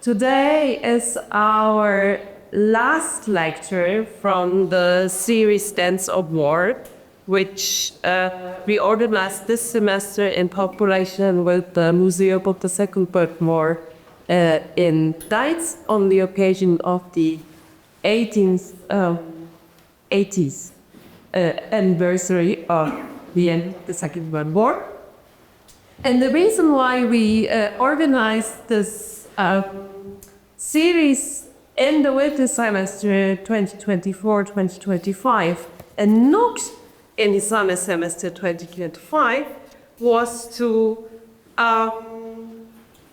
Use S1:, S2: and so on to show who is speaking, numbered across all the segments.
S1: Today is our last lecture from the series Dance of War, which we organized this semester in cooperation with the Museum of the Second World War in Diaries on the occasion of the 80th anniversary of the end of the Second World War. And the reason why we organized this series in the winter semester 2024-2025 and not in the summer semester 2025 was to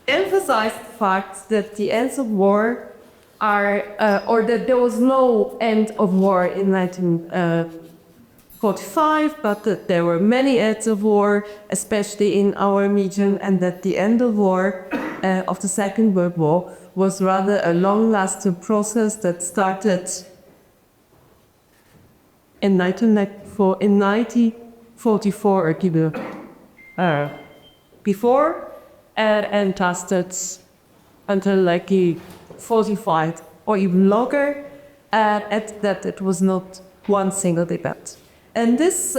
S1: emphasize the fact that the ends of war are, or that there was no end of war in 1945, but that there were many ends of war, especially in our region, and that the end of war of the Second World War was rather a long-lasting process that started in 1944 or before, and lasted until like 45 or even longer, at that it was not one single event. And this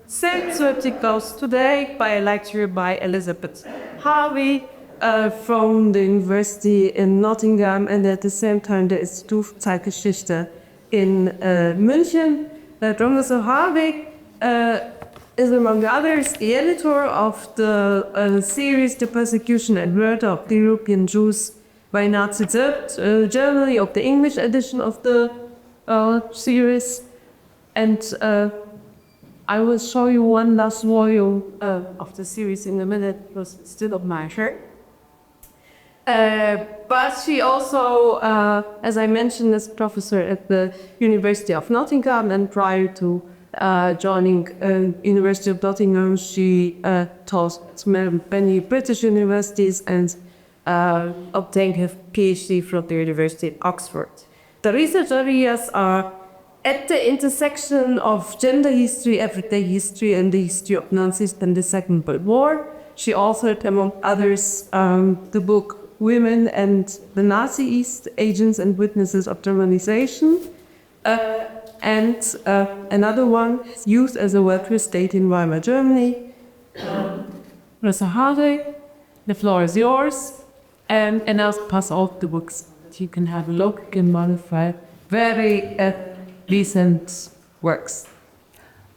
S1: same subject goes today by a lecture by Elizabeth Harvey from the University in Nottingham, and at the same time the Institut für Zeitgeschichte in München. Professor Harvey is, among others, the editor of the series The Persecution and Murder of the European Jews by Nazi Germany, of the English edition of the series. And I will show you one last volume of the series in a minute, because it's still on my shirt. But she also, as I mentioned, is professor at the University of Nottingham, and prior to joining University of Nottingham, she taught at many British universities and obtained her PhD from the University of Oxford. The research areas are at the intersection of gender history, everyday history, and the history of Nazis and the Second World War. She authored, among others, the book Women and the Nazi East, Agents and Witnesses of Germanization, and another one, Youth as a Welfare State in Weimar Germany. Professor Harvey, the floor is yours, and I'll pass off the books. You can have a look and modify very recent works.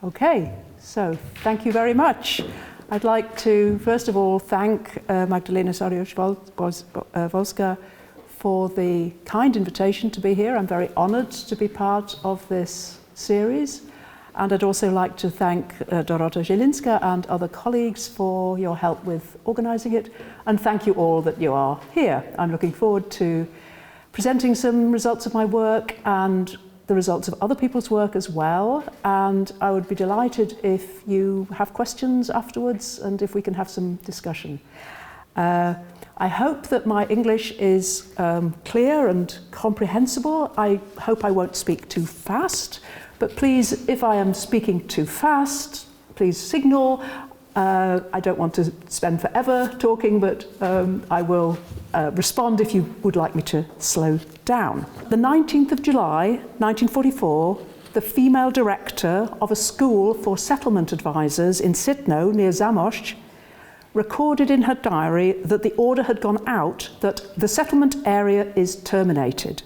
S2: Okay, so thank you very much. I'd like to, first of all, thank Magdalena Sariosz-Wolska for the kind invitation to be here. I'm very honoured to be part of this series. And I'd also like to thank Dorota Zielinska and other colleagues for your help with organising it. And thank you all that you are here. I'm looking forward to presenting some results of my work and the results of other people's work as well, and I would be delighted if you have questions afterwards and if we can have some discussion. I hope that my English is clear and comprehensible. I hope I won't speak too fast, but please, if I am speaking too fast, please signal. I don't want to spend forever talking, but I will respond if you would like me to slow down. The 19th of July, 1944, the female director of a school for settlement advisors in Sitno, near Zamość, recorded in her diary that the order had gone out that the settlement area is terminated.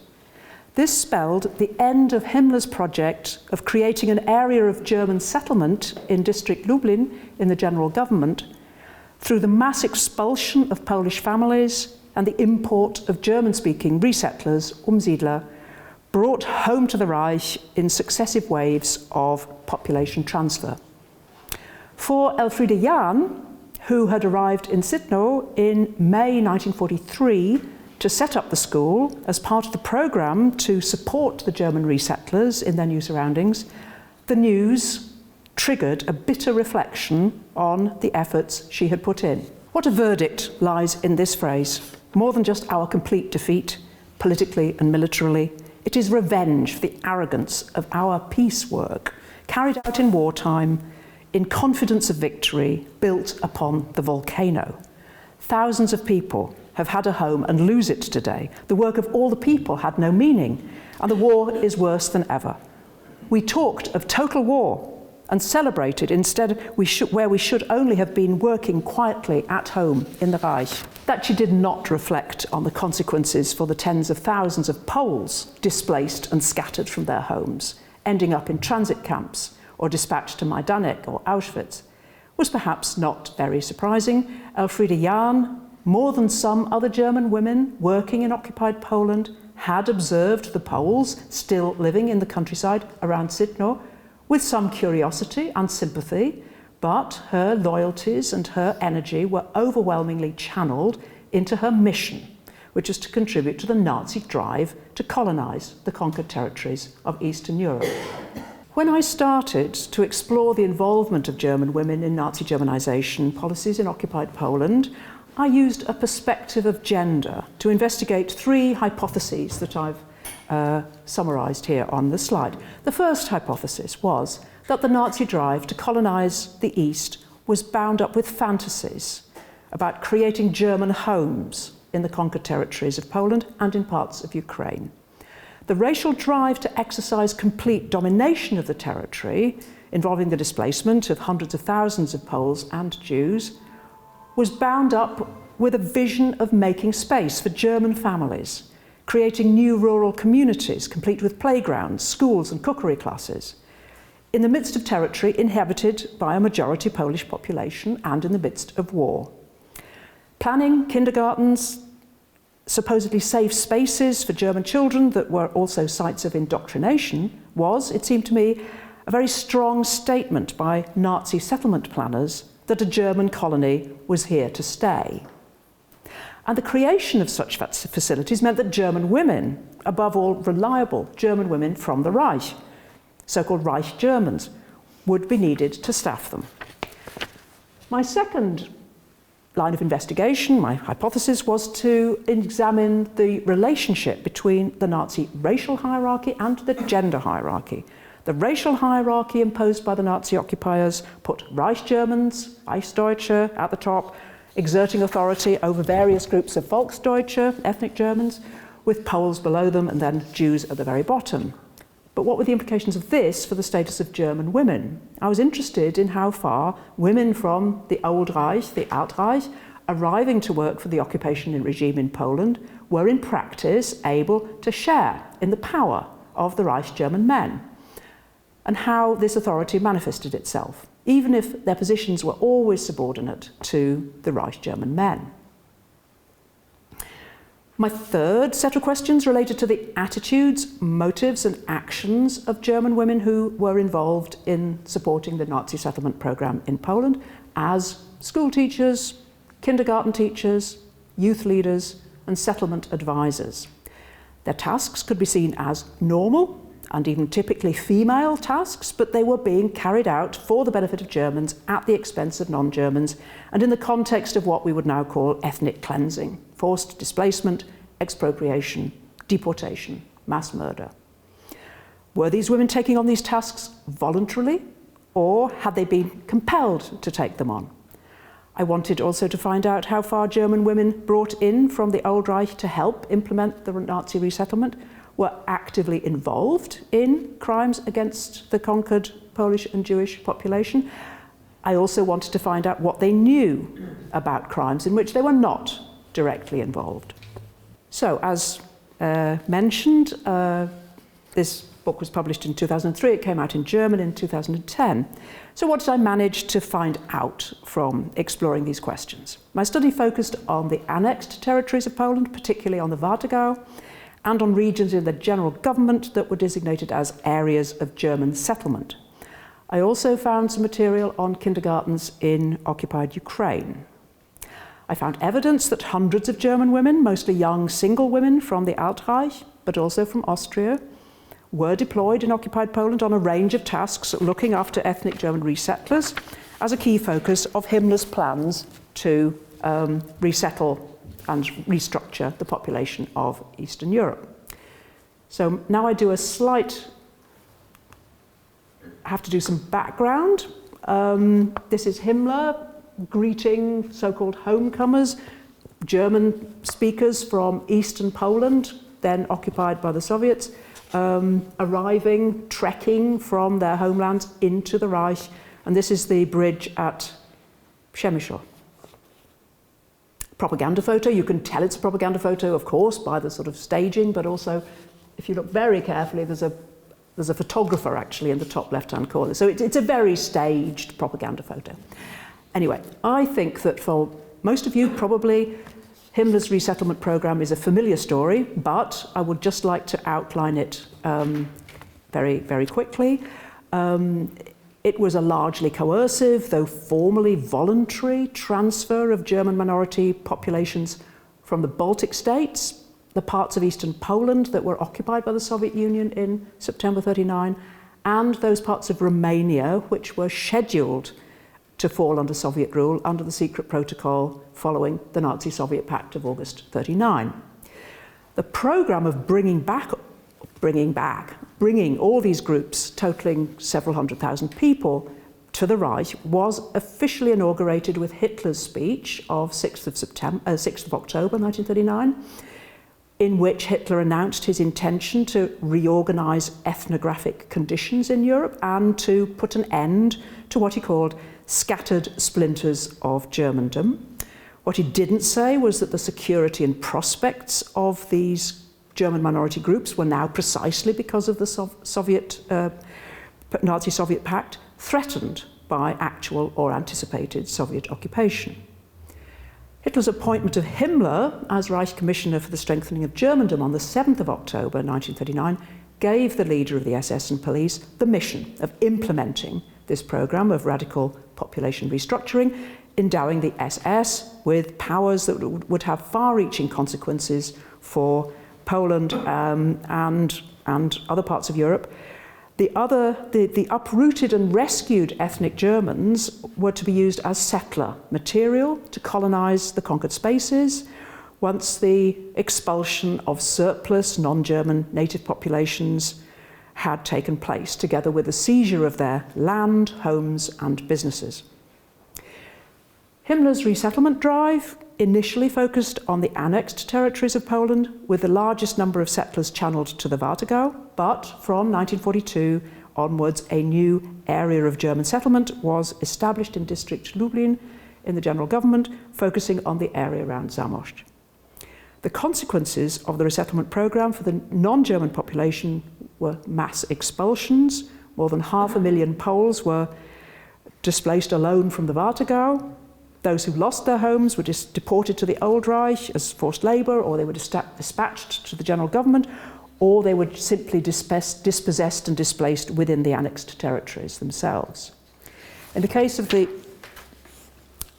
S2: This spelled the end of Himmler's project of creating an area of German settlement in District Lublin in the general government through the mass expulsion of Polish families and the import of German-speaking resettlers, Umsiedler, brought home to the Reich in successive waves of population transfer. For Elfriede Jahn, who had arrived in Sitno in May 1943 to set up the school as part of the programme to support the German resettlers in their new surroundings, the news triggered a bitter reflection on the efforts she had put in. What a verdict lies in this phrase. More than just our complete defeat, politically and militarily, it is revenge for the arrogance of our peace work, carried out in wartime, in confidence of victory, built upon the volcano. Thousands of people have had a home and lose it today. The work of all the people had no meaning, and the war is worse than ever. We talked of total war and celebrated instead where we should only have been working quietly at home in the Reich. That she did not reflect on the consequences for the tens of thousands of Poles displaced and scattered from their homes, ending up in transit camps or dispatched to Majdanek or Auschwitz, was perhaps not very surprising. Elfriede Jahn, more than some other German women working in occupied Poland, had observed the Poles still living in the countryside around Sitno with some curiosity and sympathy, but her loyalties and her energy were overwhelmingly channeled into her mission, which is to contribute to the Nazi drive to colonize the conquered territories of Eastern Europe. When I started to explore the involvement of German women in Nazi Germanization policies in occupied Poland, I used a perspective of gender to investigate three hypotheses that I've summarized here on the slide. The first hypothesis was that the Nazi drive to colonize the East was bound up with fantasies about creating German homes in the conquered territories of Poland and in parts of Ukraine. The racial drive to exercise complete domination of the territory, involving the displacement of hundreds of thousands of Poles and Jews, was bound up with a vision of making space for German families, creating new rural communities, complete with playgrounds, schools and cookery classes, in the midst of territory inhabited by a majority Polish population and in the midst of war. Planning kindergartens, supposedly safe spaces for German children that were also sites of indoctrination was, it seemed to me, a very strong statement by Nazi settlement planners that a German colony was here to stay. And the creation of such facilities meant that German women, above all reliable German women from the Reich, so-called Reich Germans, would be needed to staff them. My second line of investigation, my hypothesis, was to examine the relationship between the Nazi racial hierarchy and the gender hierarchy. The racial hierarchy imposed by the Nazi occupiers put Reich Germans, Reichsdeutsche, at the top, exerting authority over various groups of Volksdeutsche, ethnic Germans, with Poles below them and then Jews at the very bottom. But what were the implications of this for the status of German women? I was interested in how far women from the Old Reich, the Altreich, arriving to work for the occupation regime in Poland, were in practice able to share in the power of the Reich German men, and how this authority manifested itself, even if their positions were always subordinate to the Reich German men. My third set of questions related to the attitudes, motives and actions of German women who were involved in supporting the Nazi settlement program in Poland as school teachers, kindergarten teachers, youth leaders and settlement advisors. Their tasks could be seen as normal and even typically female tasks, but they were being carried out for the benefit of Germans at the expense of non-Germans and in the context of what we would now call ethnic cleansing, forced displacement, expropriation, deportation, mass murder. Were these women taking on these tasks voluntarily, or had they been compelled to take them on? I wanted also to find out how far German women brought in from the Old Reich to help implement the Nazi resettlement were actively involved in crimes against the conquered Polish and Jewish population. I also wanted to find out what they knew about crimes in which they were not directly involved. So, as mentioned, this book was published in 2003, it came out in German in 2010. So what did I manage to find out from exploring these questions? My study focused on the annexed territories of Poland, particularly on the Warthegau, and on regions in the general government that were designated as areas of German settlement. I also found some material on kindergartens in occupied Ukraine. I found evidence that hundreds of German women, mostly young single women from the Altreich, but also from Austria, were deployed in occupied Poland on a range of tasks looking after ethnic German resettlers as a key focus of Himmler's plans to resettle and restructure the population of Eastern Europe. So now I do have to do some background. This is Himmler greeting so-called homecomers German speakers from eastern Poland, then occupied by the Soviets, arriving, trekking from their homelands into the Reich. And this is the bridge at Przemysl. Propaganda photo, you can tell it's a propaganda photo, of course, by the sort of staging, but also, if you look very carefully, there's a photographer actually in the top left-hand corner. So it's a very staged propaganda photo. Anyway, I think that for most of you, probably, Himmler's resettlement program is a familiar story, but I would just like to outline it very, very quickly. It was a largely coercive, though formally voluntary, transfer of German minority populations from the Baltic states, the parts of eastern Poland that were occupied by the Soviet Union in September 1939, and those parts of Romania which were scheduled to fall under Soviet rule under the secret protocol following the Nazi-Soviet Pact of August 1939. The program of bringing all these groups, totaling several hundred thousand people, to the Reich was officially inaugurated with Hitler's speech of 6th of October 1939, in which Hitler announced his intention to reorganize ethnographic conditions in Europe and to put an end to what he called scattered splinters of Germandom. What he didn't say was that the security and prospects of these German minority groups were now, precisely because of the Nazi-Soviet Pact, threatened by actual or anticipated Soviet occupation. Hitler's appointment of Himmler as Reich Commissioner for the Strengthening of Germandom on the 7th of October 1939 gave the leader of the SS and police the mission of implementing this program of radical population restructuring, endowing the SS with powers that would have far-reaching consequences for Poland and other parts of Europe. The uprooted and rescued ethnic Germans were to be used as settler material to colonize the conquered spaces once the expulsion of surplus non-German native populations had taken place, together with the seizure of their land, homes and businesses. Himmler's resettlement drive initially focused on the annexed territories of Poland, with the largest number of settlers channeled to the Warthegau, but from 1942 onwards a new area of German settlement was established in District Lublin in the general government, focusing on the area around Zamość. The consequences of the resettlement program for the non-German population were mass expulsions. More than 500,000 Poles were displaced alone from the Warthegau. Those who lost their homes were deported to the Old Reich as forced labour, or they were dispatched to the general government, or they were simply dispossessed and displaced within the annexed territories themselves. In the case of the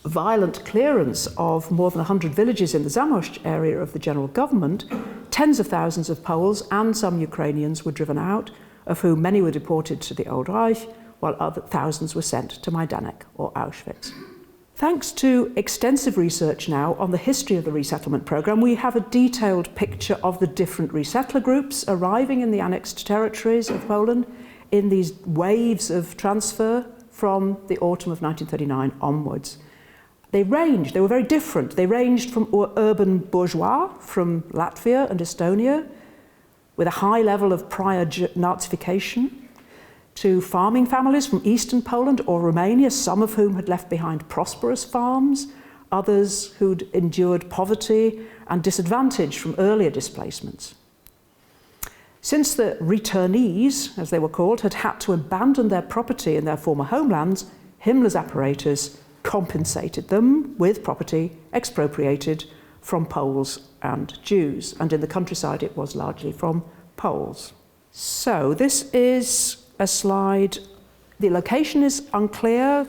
S2: violent clearance of more than 100 villages in the Zamość area of the general government, tens of thousands of Poles and some Ukrainians were driven out, of whom many were deported to the Old Reich, while other thousands were sent to Majdanek or Auschwitz. Thanks to extensive research now on the history of the resettlement program, we have a detailed picture of the different resettler groups arriving in the annexed territories of Poland in these waves of transfer from the autumn of 1939 onwards. They were very different. They ranged from urban bourgeois from Latvia and Estonia, with a high level of prior Nazification, to farming families from eastern Poland or Romania, some of whom had left behind prosperous farms, others who'd endured poverty and disadvantage from earlier displacements. Since the returnees, as they were called, had had to abandon their property in their former homelands, Himmler's apparatus compensated them with property expropriated from Poles and Jews, and in the countryside it was largely from Poles. So this is a slide. The location is unclear.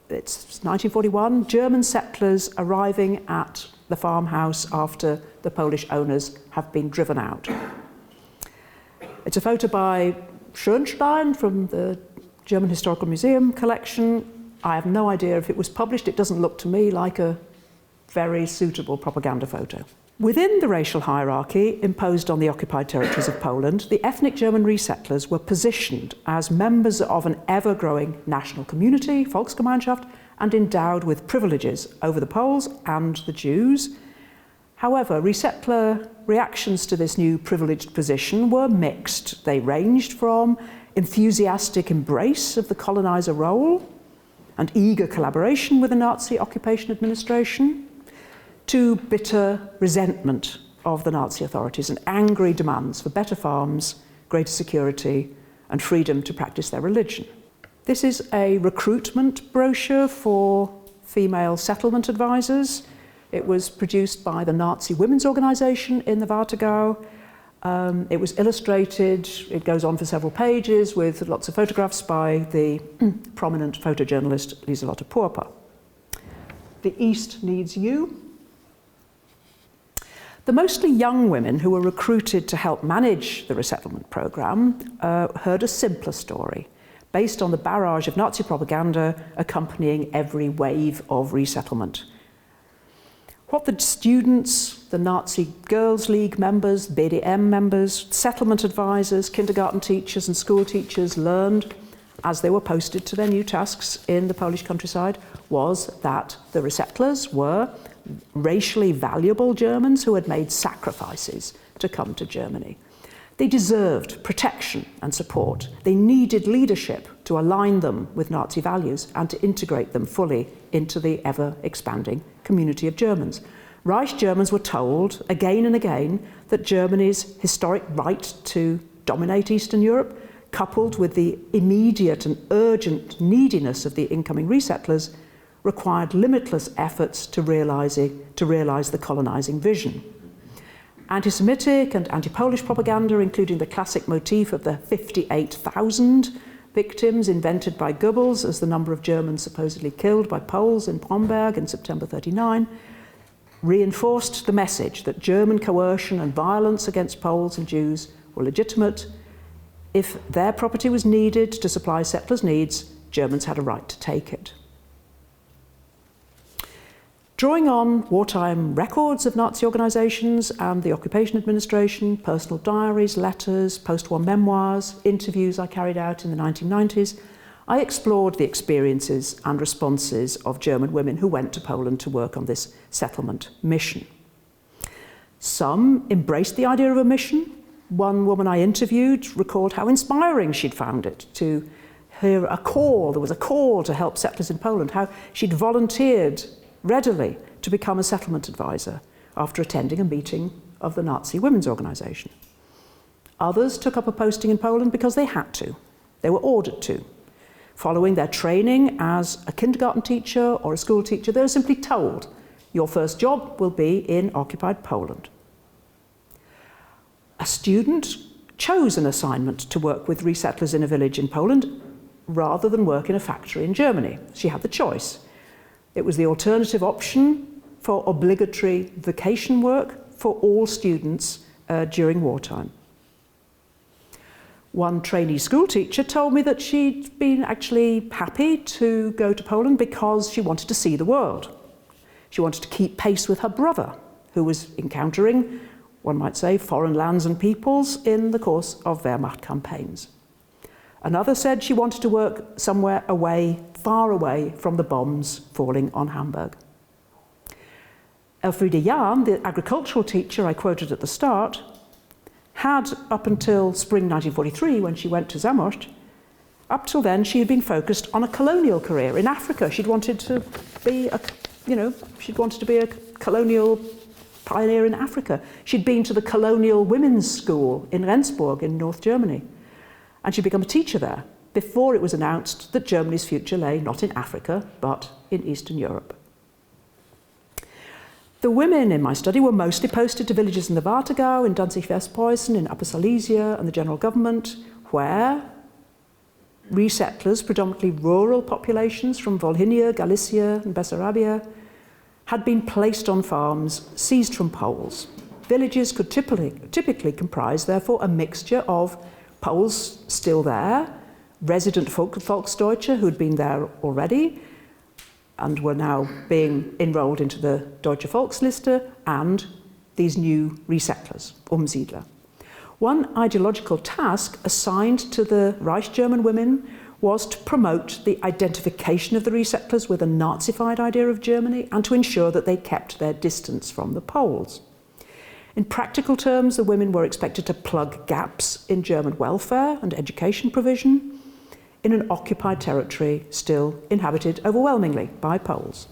S2: It's 1941, German settlers arriving at the farmhouse after the Polish owners have been driven out. It's a photo by Schönstein from the German Historical Museum collection. I have no idea if it was published. It doesn't look to me like a very suitable propaganda photo. Within the racial hierarchy imposed on the occupied territories of Poland, the ethnic German resettlers were positioned as members of an ever-growing national community, Volksgemeinschaft, and endowed with privileges over the Poles and the Jews, However, resettler reactions to this new privileged position were mixed. They ranged from enthusiastic embrace of the colonizer role and eager collaboration with the Nazi occupation administration, to bitter resentment of the Nazi authorities and angry demands for better farms, greater security, and freedom to practice their religion. This is a recruitment brochure for female settlement advisors. It was produced by the Nazi women's organisation in the Warthegau. It was illustrated, it goes on for several pages, with lots of photographs by the prominent photojournalist Lieselotte Purper. The East needs you. The mostly young women who were recruited to help manage the resettlement programme heard a simpler story, based on the barrage of Nazi propaganda accompanying every wave of resettlement. What the students, the Nazi Girls' League members, BDM members, settlement advisors, kindergarten teachers and school teachers learned as they were posted to their new tasks in the Polish countryside was that the resettlers were racially valuable Germans who had made sacrifices to come to Germany. They deserved protection and support. They needed leadership to align them with Nazi values and to integrate them fully into the ever-expanding community of Germans. Reich Germans were told again and again that Germany's historic right to dominate Eastern Europe, coupled with the immediate and urgent neediness of the incoming resettlers, required limitless efforts to realise the colonizing vision. Anti-Semitic and anti-Polish propaganda, including the classic motif of the 58,000 victims invented by Goebbels as the number of Germans supposedly killed by Poles in Bromberg in September 1939, reinforced the message that German coercion and violence against Poles and Jews were legitimate. If their property was needed to supply settlers' needs, Germans had a right to take it. Drawing on wartime records of Nazi organisations and the occupation administration, personal diaries, letters, post-war memoirs, interviews I carried out in the 1990s, I explored the experiences and responses of German women who went to Poland to work on this settlement mission. Some embraced the idea of a mission. One woman I interviewed recalled how inspiring she'd found it to hear a call, there was a call to help settlers in Poland, how she'd volunteered readily to become a settlement advisor after attending a meeting of the Nazi women's organisation. Others took up a posting in Poland because they had to. They were ordered to. Following their training as a kindergarten teacher or a school teacher, they were simply told, your first job will be in occupied Poland. A student chose an assignment to work with resettlers in a village in Poland rather than work in a factory in Germany. She had the choice. It was the alternative option for obligatory vacation work for all students during wartime. One trainee school teacher told me that she'd been actually happy to go to Poland because she wanted to see the world. She wanted to keep pace with her brother, who was encountering, one might say, foreign lands and peoples in the course of Wehrmacht campaigns. Another said she wanted to work somewhere away, far away from the bombs falling on Hamburg. Elfriede Jahn, the agricultural teacher I quoted at the start, had, up until spring 1943, when she went to Zamość, up till then she had been focused on a colonial career in Africa. She'd wanted to be a colonial pioneer in Africa. She'd been to the colonial women's school in Rendsburg in North Germany. And she'd become a teacher there before it was announced that Germany's future lay not in Africa, but in Eastern Europe. The women in my study were mostly posted to villages in the Warthegau, in Danzig-Westpreußen, in Upper Silesia and the general government, where resettlers, predominantly rural populations from Volhynia, Galicia and Bessarabia, had been placed on farms seized from Poles. Villages could typically comprise, therefore, a mixture of Poles still there, resident Volksdeutsche who had been there already and were now being enrolled into the Deutsche Volksliste, and these new resettlers, Umsiedler. One ideological task assigned to the Reich German women was to promote the identification of the resettlers with a Nazified idea of Germany and to ensure that they kept their distance from the Poles. In practical terms, the women were expected to plug gaps in German welfare and education provision in an occupied territory still inhabited overwhelmingly by Poles.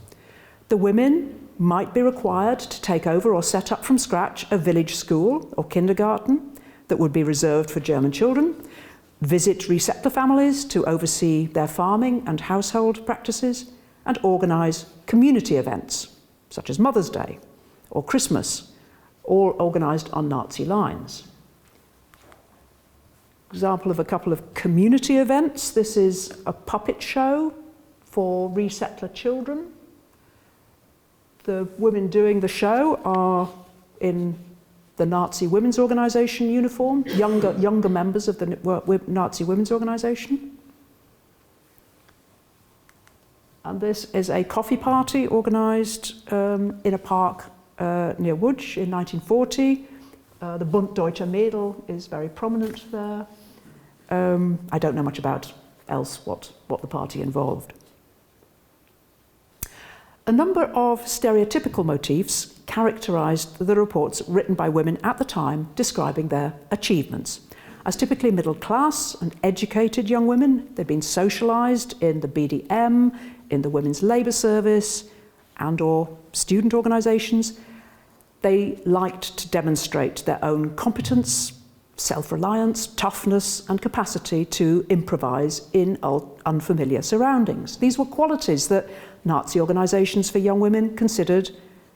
S2: The women might be required to take over or set up from scratch a village school or kindergarten that would be reserved for German children, visit resettler families to oversee their farming and household practices, and organise community events, such as Mother's Day or Christmas, all organised on Nazi lines. Example of a couple of community events. This is a puppet show for resettler children. The women doing the show are in the Nazi women's organisation uniform, younger members of the Nazi women's organisation. And this is a coffee party organised in a park near Łódź in 1940. The Bund Deutscher Mädel is very prominent there. I don't know much about else what the party involved. A number of stereotypical motifs characterised the reports written by women at the time describing their achievements. As typically middle class and educated young women, they'd been socialised in the BDM, in the Women's Labour Service and or student organisations. They liked to demonstrate their own competence, self-reliance, toughness and capacity to improvise in unfamiliar surroundings. These were qualities that Nazi organisations for young women considered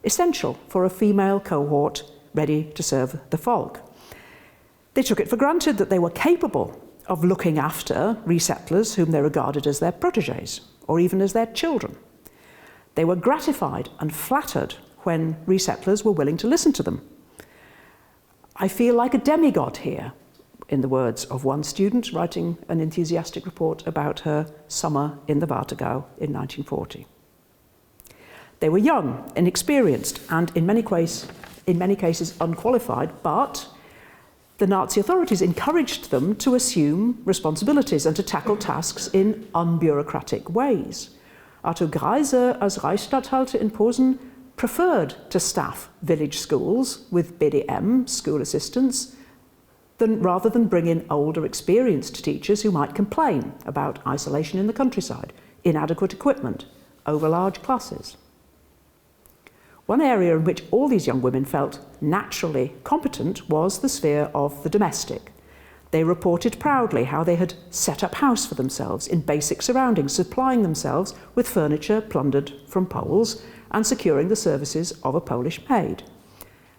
S2: essential for a female cohort ready to serve the folk. They took it for granted that they were capable of looking after resettlers whom they regarded as their protégés or even as their children. They were gratified and flattered when resettlers were willing to listen to them. I feel like a demigod here, in the words of one student writing an enthusiastic report about her summer in the Warthegau in 1940. They were young, inexperienced, and in many cases unqualified, but the Nazi authorities encouraged them to assume responsibilities and to tackle tasks in unbureaucratic ways. Arthur Greiser, as Reichsstatthalter in Posen, preferred to staff village schools with BDM, school assistants, rather than bring in older, experienced teachers who might complain about isolation in the countryside, inadequate equipment, over large classes. One area in which all these young women felt naturally competent was the sphere of the domestic. They reported proudly how they had set up house for themselves in basic surroundings, supplying themselves with furniture plundered from Poles and securing the services of a Polish maid.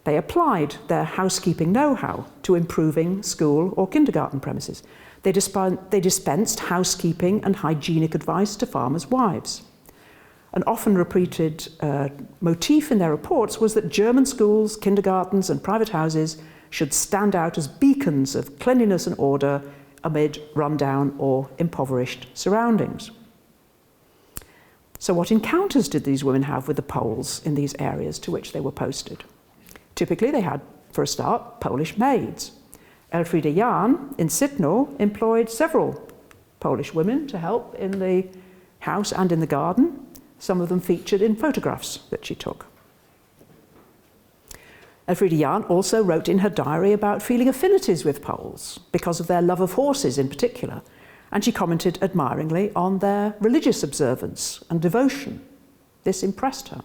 S2: They applied their housekeeping know-how to improving school or kindergarten premises. They dispensed housekeeping and hygienic advice to farmers' wives. An often repeated motif in their reports was that German schools, kindergartens and private houses should stand out as beacons of cleanliness and order amid rundown or impoverished surroundings. So what encounters did these women have with the Poles in these areas to which they were posted? Typically they had, for a start, Polish maids. Elfriede Jahn in Sitno employed several Polish women to help in the house and in the garden. Some of them featured in photographs that she took. Elfriede Jahn also wrote in her diary about feeling affinities with Poles because of their love of horses in particular, and she commented admiringly on their religious observance and devotion. This impressed her.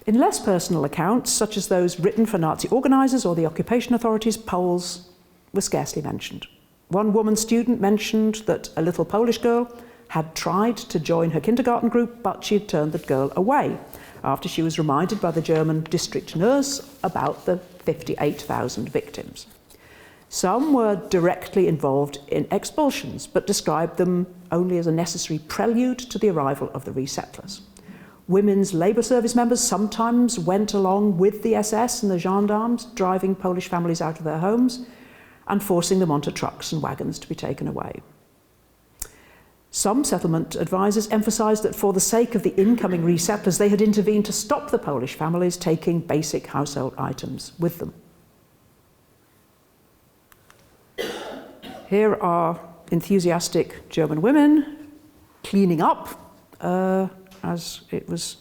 S2: In less personal accounts, such as those written for Nazi organisers or the occupation authorities, Poles were scarcely mentioned. One woman student mentioned that a little Polish girl had tried to join her kindergarten group, but she had turned the girl away after she was reminded by the German district nurse about the 58,000 victims. Some were directly involved in expulsions, but described them only as a necessary prelude to the arrival of the resettlers. Women's labour service members sometimes went along with the SS and the gendarmes, driving Polish families out of their homes and forcing them onto trucks and wagons to be taken away. Some settlement advisors emphasised that for the sake of the incoming resettlers, they had intervened to stop the Polish families taking basic household items with them. Here are enthusiastic German women cleaning up, as it was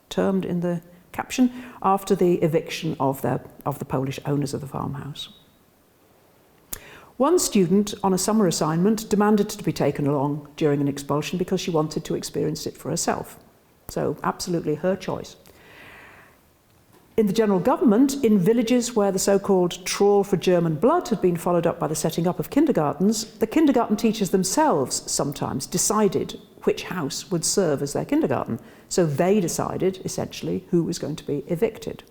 S2: termed in the caption, after the eviction of the Polish owners of the farmhouse. One student on a summer assignment demanded to be taken along during an expulsion because she wanted to experience it for herself. So absolutely her choice. In the general government, in villages where the so-called trawl for German blood had been followed up by the setting up of kindergartens, the kindergarten teachers themselves sometimes decided which house would serve as their kindergarten. So they decided, essentially, who was going to be evicted.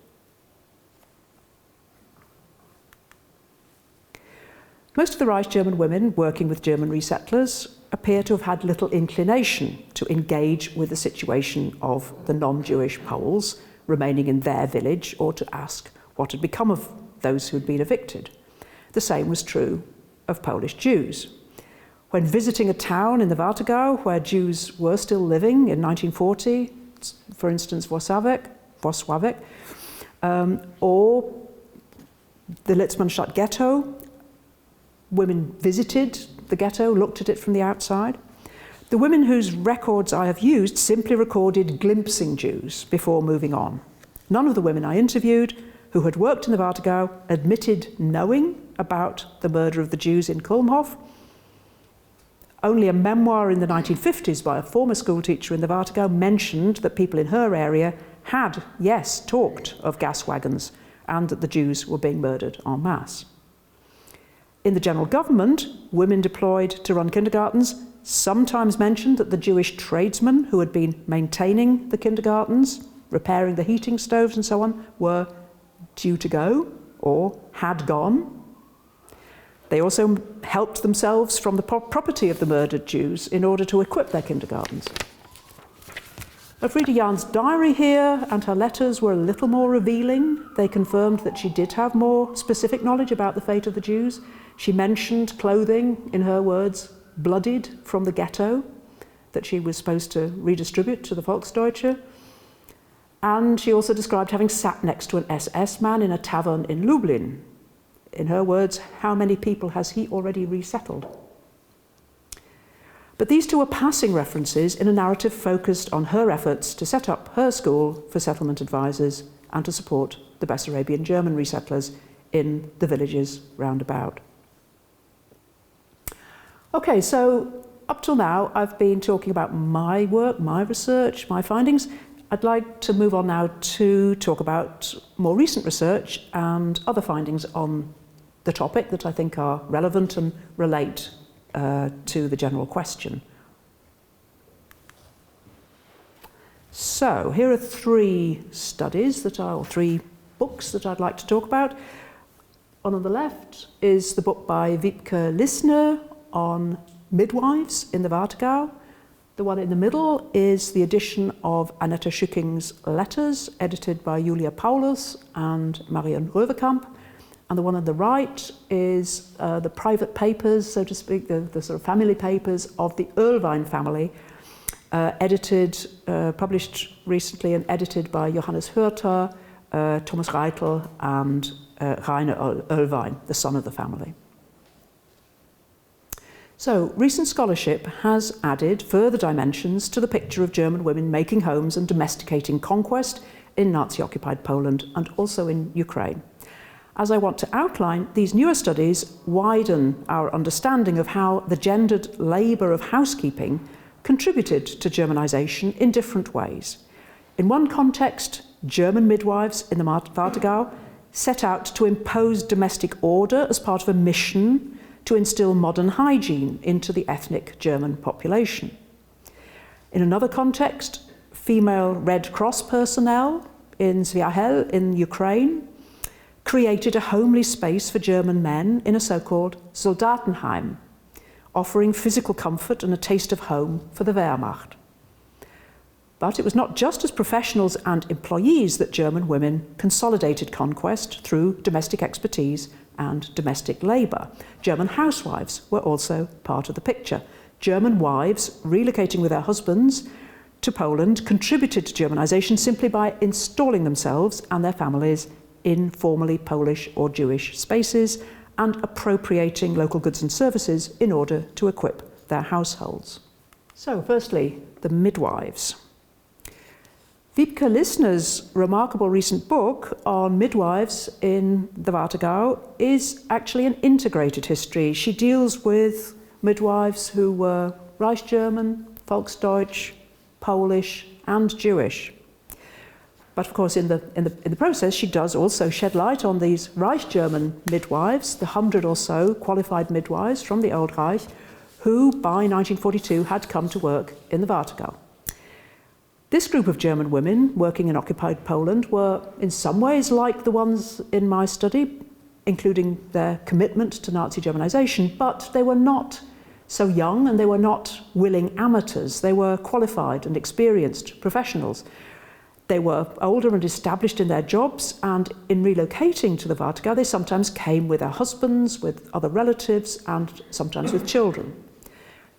S2: Most of the Reich German women working with German resettlers appear to have had little inclination to engage with the situation of the non-Jewish Poles remaining in their village, or to ask what had become of those who had been evicted. The same was true of Polish Jews. When visiting a town in the Warthegau where Jews were still living in 1940, for instance Włocławek, or the Litzmannstadt ghetto, women visited the ghetto, looked at it from the outside. The women whose records I have used simply recorded glimpsing Jews before moving on. None of the women I interviewed who had worked in the Warthegau admitted knowing about the murder of the Jews in Kulmhof. Only a memoir in the 1950s by a former schoolteacher in the Warthegau mentioned that people in her area had, yes, talked of gas wagons and that the Jews were being murdered en masse. In the general government, women deployed to run kindergartens sometimes mentioned that the Jewish tradesmen who had been maintaining the kindergartens, repairing the heating stoves and so on, were due to go or had gone. They also helped themselves from the property of the murdered Jews in order to equip their kindergartens. Elfriede Jahn's diary here and her letters were a little more revealing. They confirmed that she did have more specific knowledge about the fate of the Jews. She mentioned clothing, in her words, bloodied from the ghetto that she was supposed to redistribute to the Volksdeutsche. And she also described having sat next to an SS man in a tavern in Lublin. In her words, how many people has he already resettled? But these two are passing references in a narrative focused on her efforts to set up her school for settlement advisors and to support the Bessarabian German resettlers in the villages round about. Okay, so up till now I've been talking about my work, my research, my findings. I'd like to move on now to talk about more recent research and other findings on the topic that I think are relevant and relate to the general question. So here are three studies or three books that I'd like to talk about. One on the left is the book by Wiebke Lissner on midwives in the Warthegau. The one in the middle is the edition of Annette Schücking's letters, edited by Julia Paulus and Marion Röverkamp. And the one on the right is the private papers, so to speak, the sort of family papers of the Ölwein family, published recently and edited by Johannes Hürter, Thomas Reitel and Rainer Ölwein, the son of the family. So, recent scholarship has added further dimensions to the picture of German women making homes and domesticating conquest in Nazi-occupied Poland and also in Ukraine. As I want to outline, these newer studies widen our understanding of how the gendered labour of housekeeping contributed to Germanisation in different ways. In one context, German midwives in the Warthegau set out to impose domestic order as part of a mission to instill modern hygiene into the ethnic German population. In another context, female Red Cross personnel in Zviahel in Ukraine created a homely space for German men in a so-called Soldatenheim, offering physical comfort and a taste of home for the Wehrmacht. But it was not just as professionals and employees that German women consolidated conquest through domestic expertise and domestic labour. German housewives were also part of the picture. German wives relocating with their husbands to Poland contributed to Germanisation simply by installing themselves and their families in formerly Polish or Jewish spaces and appropriating local goods and services in order to equip their households. So, firstly, the midwives. Wiebke Lissner's remarkable recent book on midwives in the Warthegau is actually an integrated history. She deals with midwives who were Reich German, Volksdeutsch, Polish and Jewish. But of course in the process she does also shed light on these Reich German midwives, the 100 or so qualified midwives from the Old Reich who by 1942 had come to work in the Warthegau. This group of German women working in occupied Poland were in some ways like the ones in my study, including their commitment to Nazi Germanization, but they were not so young and they were not willing amateurs. They were qualified and experienced professionals. They were older and established in their jobs, and in relocating to the Warthegau, they sometimes came with their husbands, with other relatives, and sometimes with children.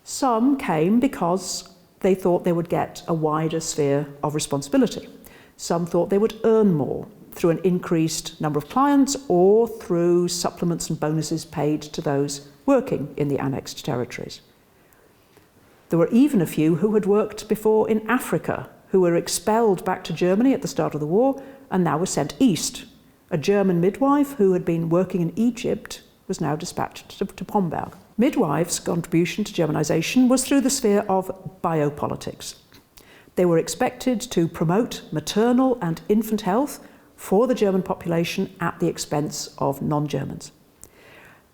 S2: Some came because they thought they would get a wider sphere of responsibility. Some thought they would earn more through an increased number of clients or through supplements and bonuses paid to those working in the annexed territories. There were even a few who had worked before in Africa, who were expelled back to Germany at the start of the war and now were sent east. A German midwife who had been working in Egypt was now dispatched to Pomberg. Midwives' contribution to Germanization was through the sphere of biopolitics. They were expected to promote maternal and infant health for the German population at the expense of non-Germans.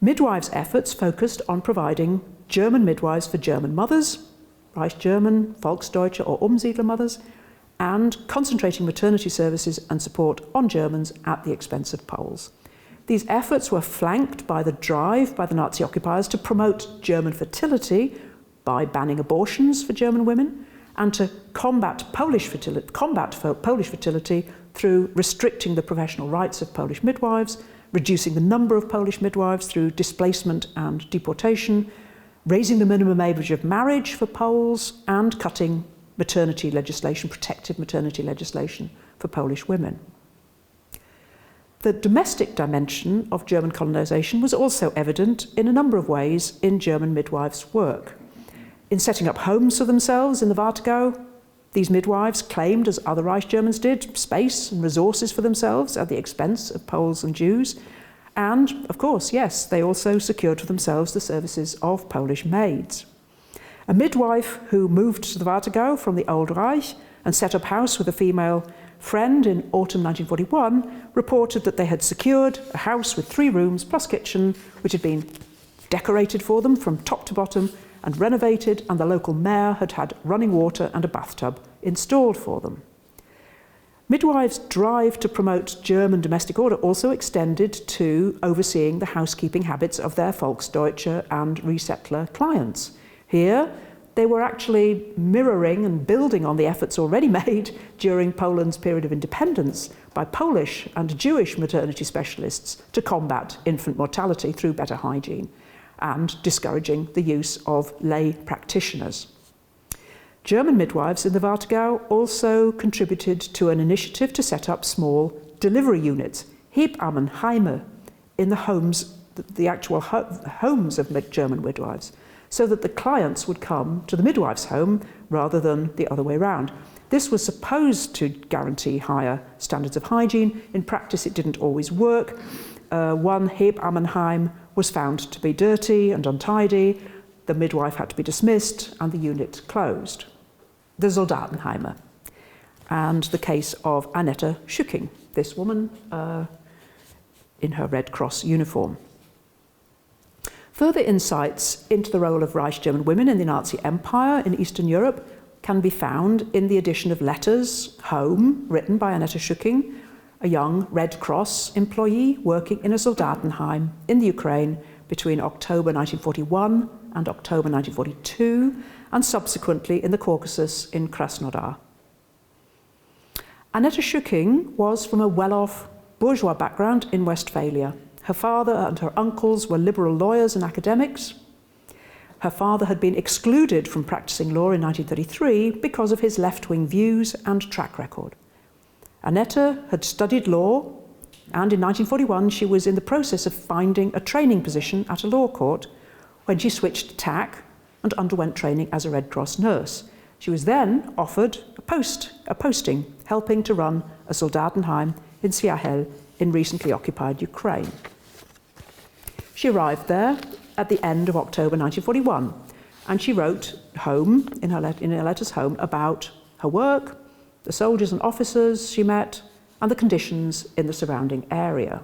S2: Midwives' efforts focused on providing German midwives for German mothers, Reich German, Volksdeutsche or Umsiedler mothers, and concentrating maternity services and support on Germans at the expense of Poles. These efforts were flanked by the drive by the Nazi occupiers to promote German fertility by banning abortions for German women and to combat Polish fertility through restricting the professional rights of Polish midwives, reducing the number of Polish midwives through displacement and deportation, raising the minimum age of marriage for Poles, and cutting maternity legislation, protective maternity legislation for Polish women. The domestic dimension of German colonization was also evident in a number of ways in German midwives' work. In setting up homes for themselves in the Warthegau, these midwives claimed, as other Reich Germans did, space and resources for themselves at the expense of Poles and Jews. And, of course, yes, they also secured for themselves the services of Polish maids. A midwife who moved to the Warthegau from the Old Reich and set up house with a female friend in autumn 1941 reported that they had secured a house with 3 rooms plus kitchen, which had been decorated for them from top to bottom and renovated, and the local mayor had had running water and a bathtub installed for them. Midwives' drive to promote German domestic order also extended to overseeing the housekeeping habits of their Volksdeutsche and resettler clients. Here, they were actually mirroring and building on the efforts already made during Poland's period of independence by Polish and Jewish maternity specialists to combat infant mortality through better hygiene and discouraging the use of lay practitioners. German midwives in the Warthegau also contributed to an initiative to set up small delivery units, Hebammenheime, in the homes, the actual homes of German midwives, so that the clients would come to the midwife's home rather than the other way around. This was supposed to guarantee higher standards of hygiene. In practice, it didn't always work. One Hebammenheim was found to be dirty and untidy. The midwife had to be dismissed and the unit closed. The Soldatenheime. And the case of Annette Schücking, this woman in her Red Cross uniform. Further insights into the role of Reich German women in the Nazi Empire in Eastern Europe can be found in the edition of Letters Home, written by Annette Schücking, a young Red Cross employee working in a Soldatenheim in the Ukraine between October 1941 and October 1942, and subsequently in the Caucasus in Krasnodar. Annette Schücking was from a well-off bourgeois background in Westphalia. Her father and her uncles were liberal lawyers and academics. Her father had been excluded from practicing law in 1933 because of his left-wing views and track record. Annette had studied law, and in 1941 she was in the process of finding a training position at a law court when she switched tack and underwent training as a Red Cross nurse. She was then offered a posting helping to run a Soldatenheim in Sviahel in recently occupied Ukraine. She arrived there at the end of October 1941, and she wrote home, in her letters home, about her work, the soldiers and officers she met, and the conditions in the surrounding area.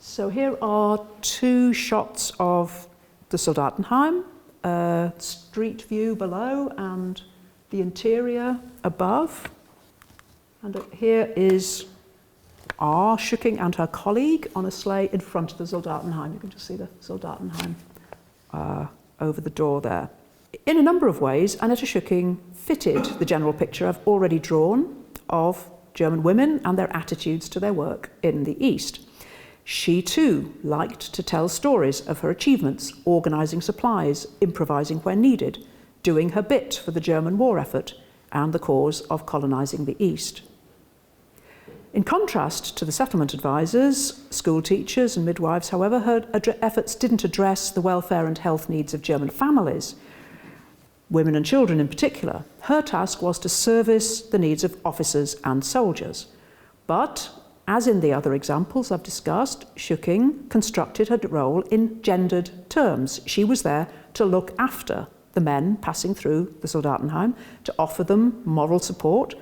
S2: So here are two shots of the Soldatenheim, a street view below and the interior above. And here is R. Schücking and her colleague on a sleigh in front of the Soldatenheim. You can just see the Soldatenheim over the door there. In a number of ways, Annette Schücking fitted the general picture I've already drawn of German women and their attitudes to their work in the East. She too liked to tell stories of her achievements, organising supplies, improvising where needed, doing her bit for the German war effort and the cause of colonising the East. In contrast to the settlement advisors, school teachers and midwives, however, her efforts didn't address the welfare and health needs of German families, women and children in particular. Her task was to service the needs of officers and soldiers. But, as in the other examples I've discussed, Schücking constructed her role in gendered terms. She was there to look after the men passing through the Soldatenheim, to offer them moral support,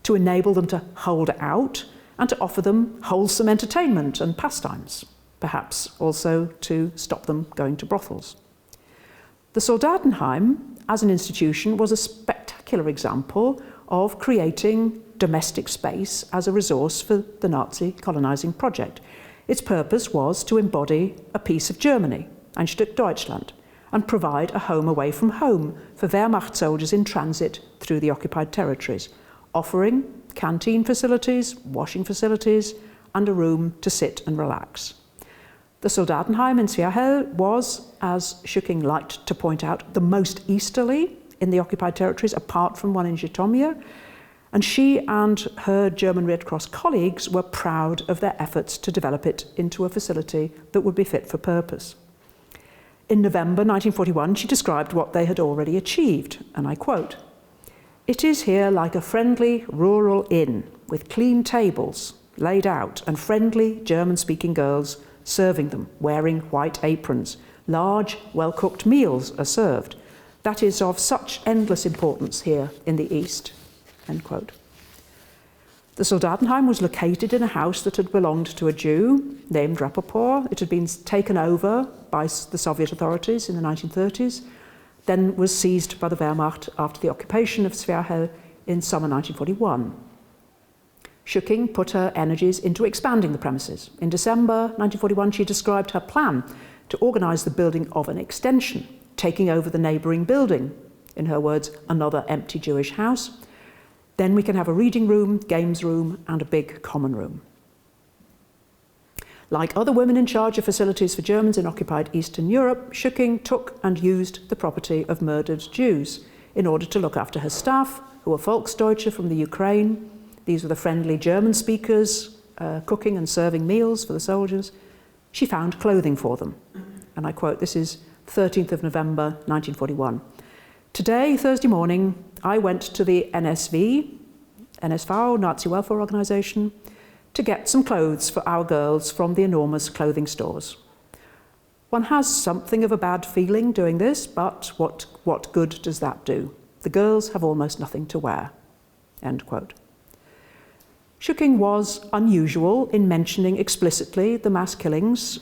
S2: to enable them to hold out, and to offer them wholesome entertainment and pastimes, perhaps also to stop them going to brothels. The Soldatenheim, as an institution, was a spectacular example of creating domestic space as a resource for the Nazi colonizing project. Its purpose was to embody a piece of Germany, ein Stück Deutschland, and provide a home away from home for Wehrmacht soldiers in transit through the occupied territories, offering canteen facilities, washing facilities, and a room to sit and relax. The Soldatenheim in Sviahel was, as Schücking liked to point out, the most easterly in the occupied territories, apart from one in Zhytomyr, and she and her German Red Cross colleagues were proud of their efforts to develop it into a facility that would be fit for purpose. In November 1941, she described what they had already achieved, and I quote, "It is here like a friendly rural inn with clean tables laid out and friendly German-speaking girls serving them, wearing white aprons. Large, well-cooked meals are served. That is of such endless importance here in the East." End quote. The Soldatenheim was located in a house that had belonged to a Jew named Rapoport. It had been taken over by the Soviet authorities in the 1930s, then was seized by the Wehrmacht after the occupation of Sviahel in summer 1941. Schücking put her energies into expanding the premises. In December 1941, she described her plan to organise the building of an extension, taking over the neighbouring building, in her words, another empty Jewish house. Then we can have a reading room, games room, and a big common room. Like other women in charge of facilities for Germans in occupied Eastern Europe, Schücking took and used the property of murdered Jews in order to look after her staff, who were Volksdeutsche from the Ukraine. These were the friendly German speakers, cooking and serving meals for the soldiers. She found clothing for them. And I quote, this is 13th of November 1941. "Today, Thursday morning, I went to the NSV, Nazi Welfare Organization, to get some clothes for our girls from the enormous clothing stores. One has something of a bad feeling doing this, but what good does that do? The girls have almost nothing to wear." End quote. Schücking was unusual in mentioning explicitly the mass killings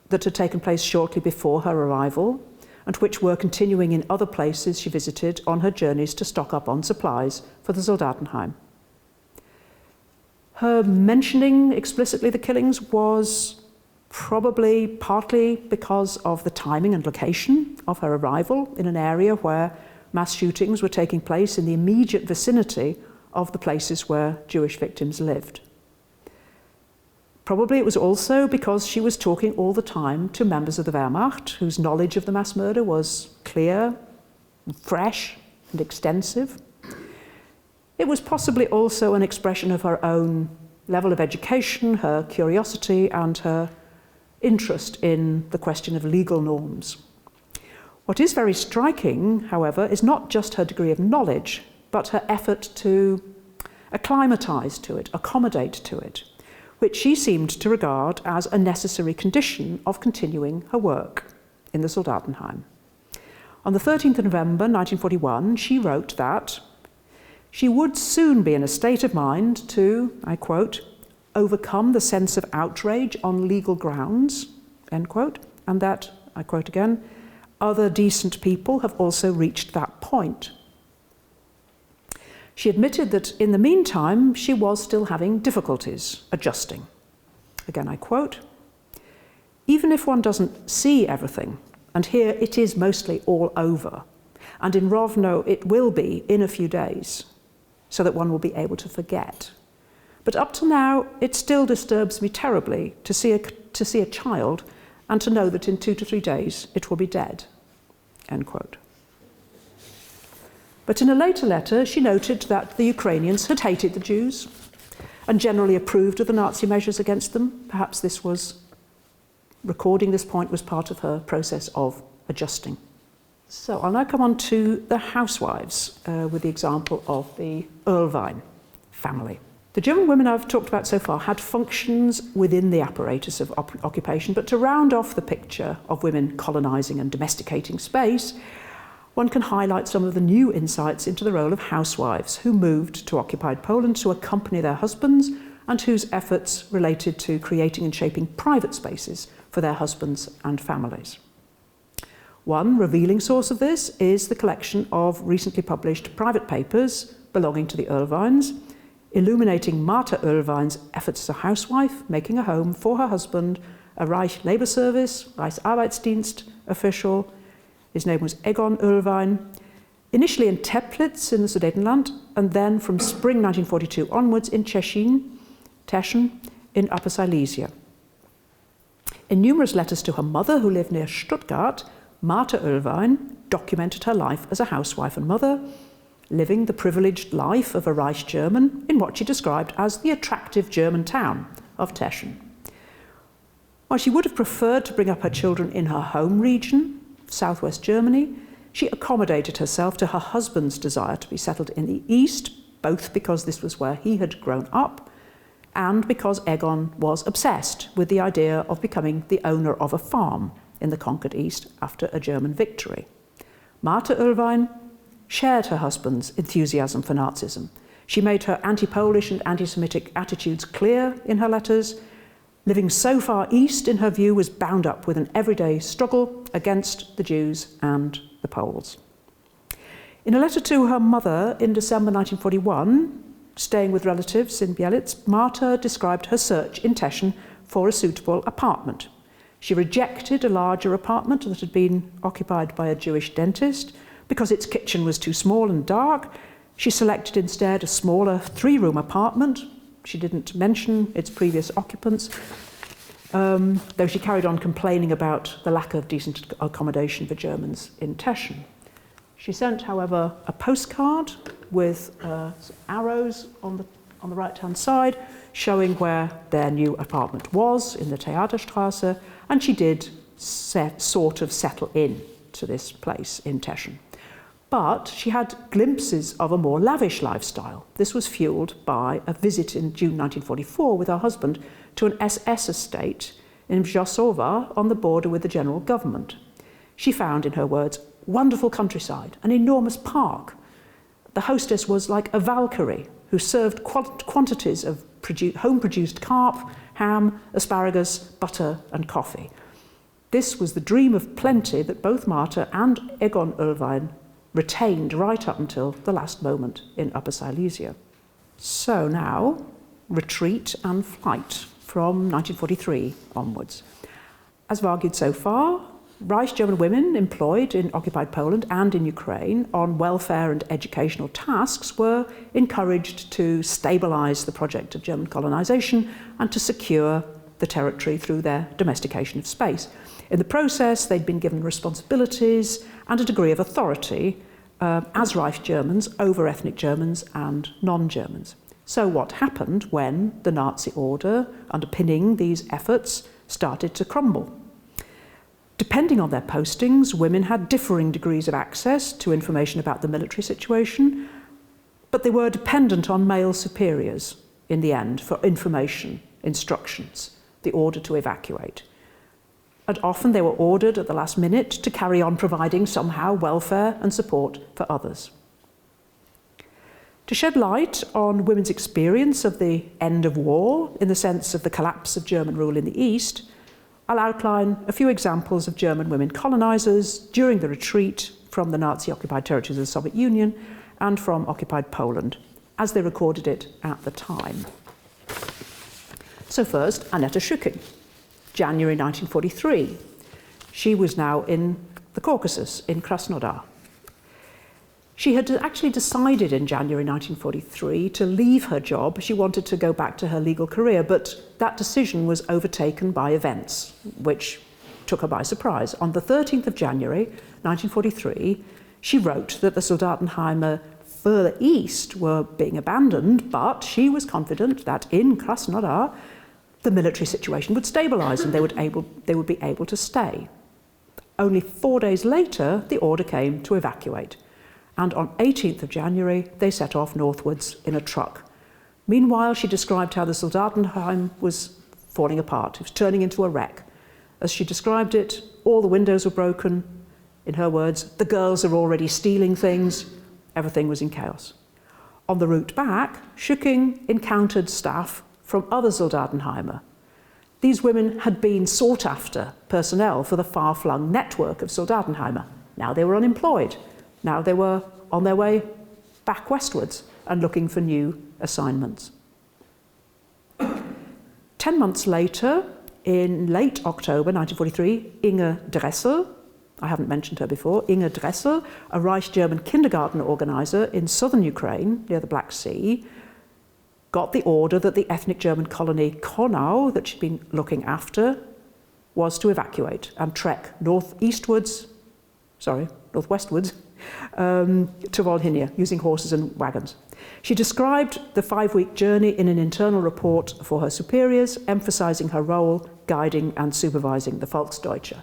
S2: that had taken place shortly before her arrival, and which were continuing in other places she visited on her journeys to stock up on supplies for the Soldatenheim. Her mentioning explicitly the killings was probably partly because of the timing and location of her arrival in an area where mass shootings were taking place in the immediate vicinity of the places where Jewish victims lived. Probably it was also because she was talking all the time to members of the Wehrmacht, whose knowledge of the mass murder was clear, fresh, and extensive. It was possibly also an expression of her own level of education, her curiosity, and her interest in the question of legal norms. What is very striking, however, is not just her degree of knowledge, but her effort to acclimatise to it, accommodate to it, which she seemed to regard as a necessary condition of continuing her work in the Soldatenheim. On the 13th of November 1941, she wrote that she would soon be in a state of mind to, I quote, overcome the sense of outrage on legal grounds, end quote, and that, I quote again, other decent people have also reached that point. She admitted that in the meantime, she was still having difficulties adjusting. Again, I quote, even if one doesn't see everything, and here it is mostly all over, and in Rovno it will be in a few days, so that one will be able to forget. But up to now, it still disturbs me terribly to see a child and to know that in 2 to 3 days it will be dead, end quote. But in a later letter, she noted that the Ukrainians had hated the Jews and generally approved of the Nazi measures against them. Perhaps this was, recording this point was part of her process of adjusting. So I'll now come on to the housewives with the example of the Erlwein family. The German women I've talked about so far had functions within the apparatus of occupation, but to round off the picture of women colonizing and domesticating space, one can highlight some of the new insights into the role of housewives who moved to occupied Poland to accompany their husbands and whose efforts related to creating and shaping private spaces for their husbands and families. One revealing source of this is the collection of recently published private papers belonging to the Erlweins, illuminating Martha Erlwein's efforts as a housewife, making a home for her husband, a Reich Labour Service, Reichsarbeitsdienst official. His name was Egon Erlwein, initially in Teplitz in the Sudetenland, and then from spring 1942 onwards in Teschen in Upper Silesia. In numerous letters to her mother, who lived near Stuttgart, Martha Erlwein documented her life as a housewife and mother, living the privileged life of a Reich German in what she described as the attractive German town of Teschen. While she would have preferred to bring up her children in her home region, southwest Germany, she accommodated herself to her husband's desire to be settled in the east, both because this was where he had grown up and because Egon was obsessed with the idea of becoming the owner of a farm in the conquered east after a German victory. Martha Erlwein shared her husband's enthusiasm for Nazism. She made her anti-Polish and anti-Semitic attitudes clear in her letters. Living so far east, in her view, was bound up with an everyday struggle against the Jews and the Poles. In a letter to her mother in December 1941, staying with relatives in Bielitz, Martha described her search in Teschen for a suitable apartment. She rejected a larger apartment that had been occupied by a Jewish dentist because its kitchen was too small and dark. She selected instead a smaller 3-room apartment. She didn't mention its previous occupants, though she carried on complaining about the lack of decent accommodation for Germans in Teschen. She sent, however, a postcard with arrows on the right-hand side showing where their new apartment was in the Theaterstraße, and she did sort of settle in to this place in Teschen. But she had glimpses of a more lavish lifestyle. This was fueled by a visit in June 1944 with her husband to an SS estate in Brzosova on the border with the general government. She found, in her words, wonderful countryside, an enormous park. The hostess was like a Valkyrie who served quantities of home-produced carp, ham, asparagus, butter and coffee. This was the dream of plenty that both Martha and Egon Erlwein retained right up until the last moment in Upper Silesia. So now, retreat and flight from 1943 onwards. As I've argued so far, Reich German women employed in occupied Poland and in Ukraine on welfare and educational tasks were encouraged to stabilise the project of German colonisation and to secure the territory through their domestication of space. In the process, they'd been given responsibilities and a degree of authority as Reich Germans over ethnic Germans and non-Germans. So what happened when the Nazi order underpinning these efforts started to crumble? Depending on their postings, women had differing degrees of access to information about the military situation, but they were dependent on male superiors in the end for information, instructions, the order to evacuate. And often they were ordered at the last minute to carry on providing somehow welfare and support for others. To shed light on women's experience of the end of war in the sense of the collapse of German rule in the East, I'll outline a few examples of German women colonizers during the retreat from the Nazi-occupied territories of the Soviet Union and from occupied Poland, as they recorded it at the time. So first, Annette Schücking, January 1943. She was now in the Caucasus, in Krasnodar. She had actually decided in January 1943 to leave her job. She wanted to go back to her legal career, but that decision was overtaken by events, which took her by surprise. On the 13th of January 1943, she wrote that the Soldatenheime further east were being abandoned, but she was confident that in Krasnodar, the military situation would stabilise and they would be able to stay. Only 4 days later, the order came to evacuate. And on 18th of January, they set off northwards in a truck. Meanwhile, she described how the Soldatenheim was falling apart. It was turning into a wreck. As she described it, all the windows were broken. In her words, the girls are already stealing things. Everything was in chaos. On the route back, Schücking encountered staff from other Soldatenheime. These women had been sought-after personnel for the far-flung network of Soldatenheime. Now they were unemployed. Now they were on their way back westwards and looking for new assignments. 10 months later, in late October 1943, Inge Dressel, I haven't mentioned her before, Inge Dressel, a Reich German kindergarten organizer in southern Ukraine near the Black Sea, got the order that the ethnic German colony Konau, that she'd been looking after, was to evacuate and trek northwestwards to Volhynia using horses and wagons. She described the 5-week journey in an internal report for her superiors, emphasising her role guiding and supervising the Volksdeutsche.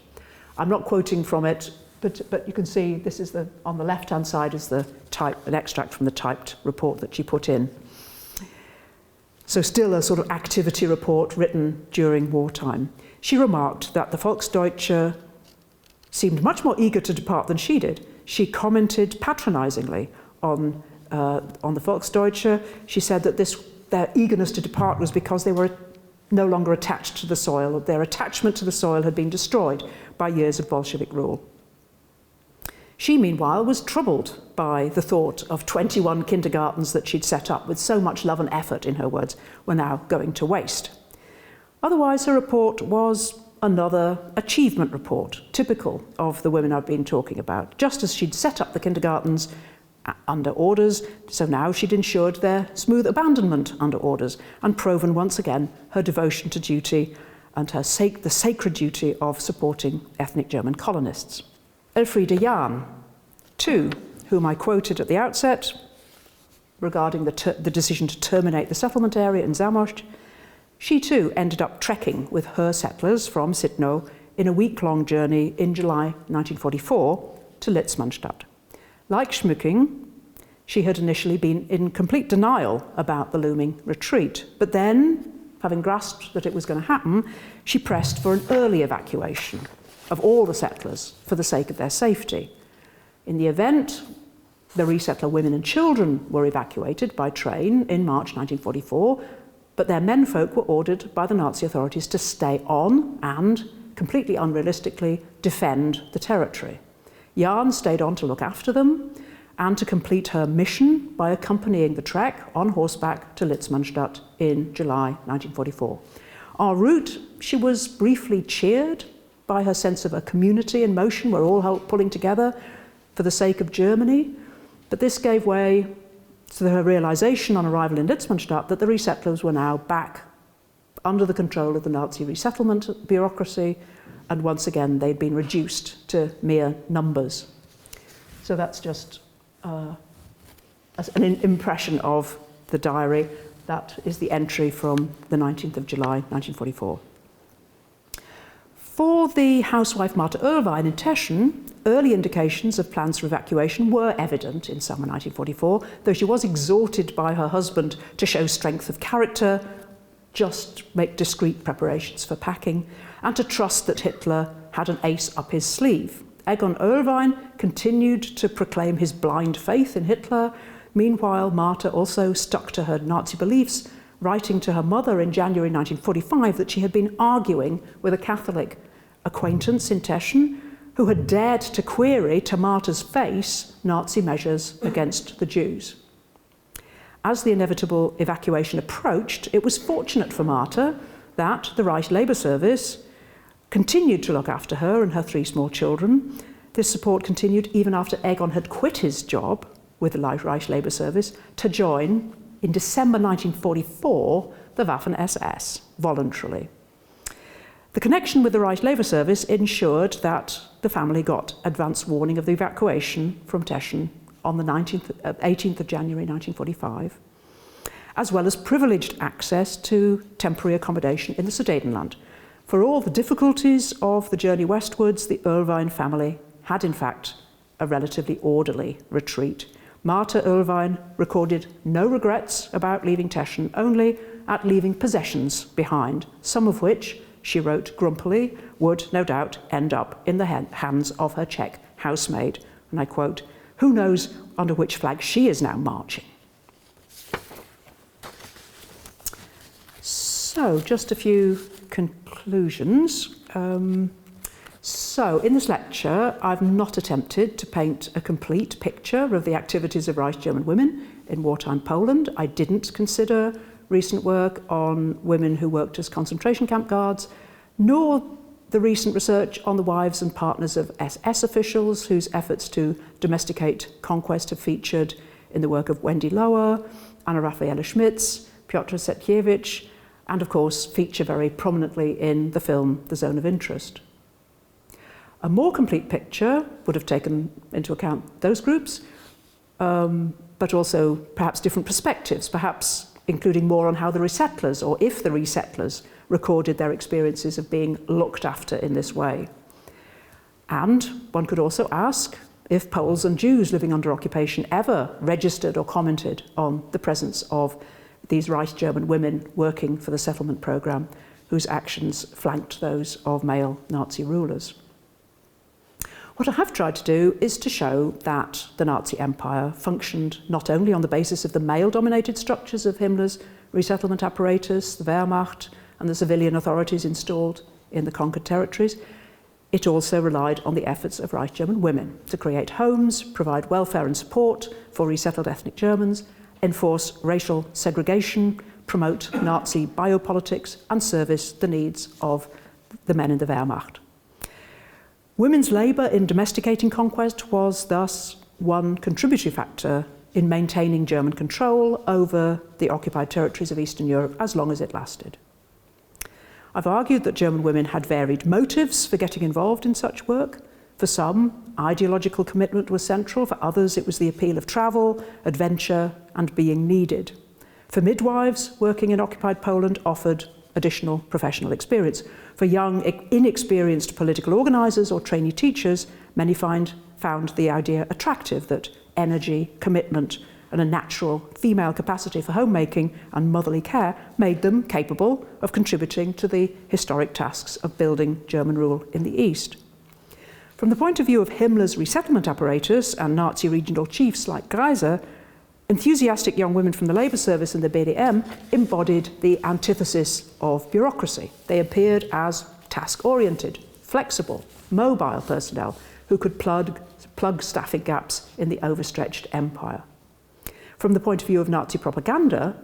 S2: I'm not quoting from it, but you can see this is on the left-hand side is an extract from the typed report that she put in. So still a sort of activity report written during wartime. She remarked that the Volksdeutsche seemed much more eager to depart than she did. She commented patronisingly on the Volksdeutsche. She said that their eagerness to depart was because they were no longer attached to the soil. Their attachment to the soil had been destroyed by years of Bolshevik rule. She, meanwhile, was troubled by the thought of 21 kindergartens that she'd set up with so much love and effort, in her words, were now going to waste. Otherwise, her report was another achievement report, typical of the women I've been talking about. Just as she'd set up the kindergartens under orders, so now she'd ensured their smooth abandonment under orders and proven once again her devotion to duty and the sacred duty of supporting ethnic German colonists. Elfriede Jahn, too, whom I quoted at the outset regarding the decision to terminate the settlement area in Zamość, she too ended up trekking with her settlers from Sitno in a week-long journey in July 1944 to Litzmannstadt. Like Schmücking, she had initially been in complete denial about the looming retreat, but then, having grasped that it was going to happen, she pressed for an early evacuation of all the settlers for the sake of their safety. In the event, the resettler women and children were evacuated by train in March 1944, but their menfolk were ordered by the Nazi authorities to stay on and, completely unrealistically, defend the territory. Jahn stayed on to look after them and to complete her mission by accompanying the trek on horseback to Litzmannstadt in July 1944. En route, she was briefly cheered by her sense of a community in motion. We're all pulling together for the sake of Germany. But this gave way to her realization on arrival in Litzmannstadt that the resettlers were now back under the control of the Nazi resettlement bureaucracy, and once again they'd been reduced to mere numbers. So that's just an impression of the diary. That is the entry from the 19th of July 1944. 4 For the housewife Martha Irvine in Teschen, early indications of plans for evacuation were evident in summer 1944, though she was exhorted by her husband to show strength of character, just make discreet preparations for packing, and to trust that Hitler had an ace up his sleeve. Egon Irvine continued to proclaim his blind faith in Hitler. Meanwhile, Martha also stuck to her Nazi beliefs, writing to her mother in January 1945 that she had been arguing with a Catholic acquaintance in Teschen who had dared to query to Martha's face Nazi measures against the Jews. As the inevitable evacuation approached, it was fortunate for Martha that the Reich Labour Service continued to look after her and her 3 small children. This support continued even after Egon had quit his job with the Reich Labour Service to join, in December 1944, the Waffen-SS, voluntarily. The connection with the Reich Labour Service ensured that the family got advance warning of the evacuation from Teschen on the 18th of January 1945, as well as privileged access to temporary accommodation in the Sudetenland. For all the difficulties of the journey westwards, the Irvine family had in fact a relatively orderly retreat. Martha Irvine recorded no regrets about leaving Teschen, only at leaving possessions behind, some of which, she wrote grumpily, would no doubt end up in the hands of her Czech housemaid. And I quote, "Who knows under which flag she is now marching?" So, just a few conclusions. So, in this lecture, I've not attempted to paint a complete picture of the activities of Reich German women in wartime Poland. I didn't consider recent work on women who worked as concentration camp guards, nor the recent research on the wives and partners of SS officials whose efforts to domesticate conquest have featured in the work of Wendy Lower, Anna Raffaella Schmitz, Piotr Setkiewicz, and of course feature very prominently in the film The Zone of Interest. A more complete picture would have taken into account those groups, but also perhaps different perspectives, perhaps including more on how the resettlers, or if the resettlers, recorded their experiences of being looked after in this way. And one could also ask if Poles and Jews living under occupation ever registered or commented on the presence of these Reich German women working for the settlement programme, whose actions flanked those of male Nazi rulers. What I have tried to do is to show that the Nazi Empire functioned not only on the basis of the male-dominated structures of Himmler's resettlement apparatus, the Wehrmacht, and the civilian authorities installed in the conquered territories, it also relied on the efforts of Reich German women to create homes, provide welfare and support for resettled ethnic Germans, enforce racial segregation, promote Nazi biopolitics, and service the needs of the men in the Wehrmacht. Women's labour in domesticating conquest was thus one contributory factor in maintaining German control over the occupied territories of Eastern Europe as long as it lasted. I've argued that German women had varied motives for getting involved in such work. For some, ideological commitment was central. For others, it was the appeal of travel, adventure, and being needed. For midwives, working in occupied Poland offered additional professional experience. For young, inexperienced political organisers or trainee teachers, many found the idea attractive that energy, commitment, and a natural female capacity for homemaking and motherly care made them capable of contributing to the historic tasks of building German rule in the East. From the point of view of Himmler's resettlement apparatus and Nazi regional chiefs like Greiser, enthusiastic young women from the Labour Service and the BDM embodied the antithesis of bureaucracy. They appeared as task-oriented, flexible, mobile personnel who could plug staffing gaps in the overstretched empire. From the point of view of Nazi propaganda,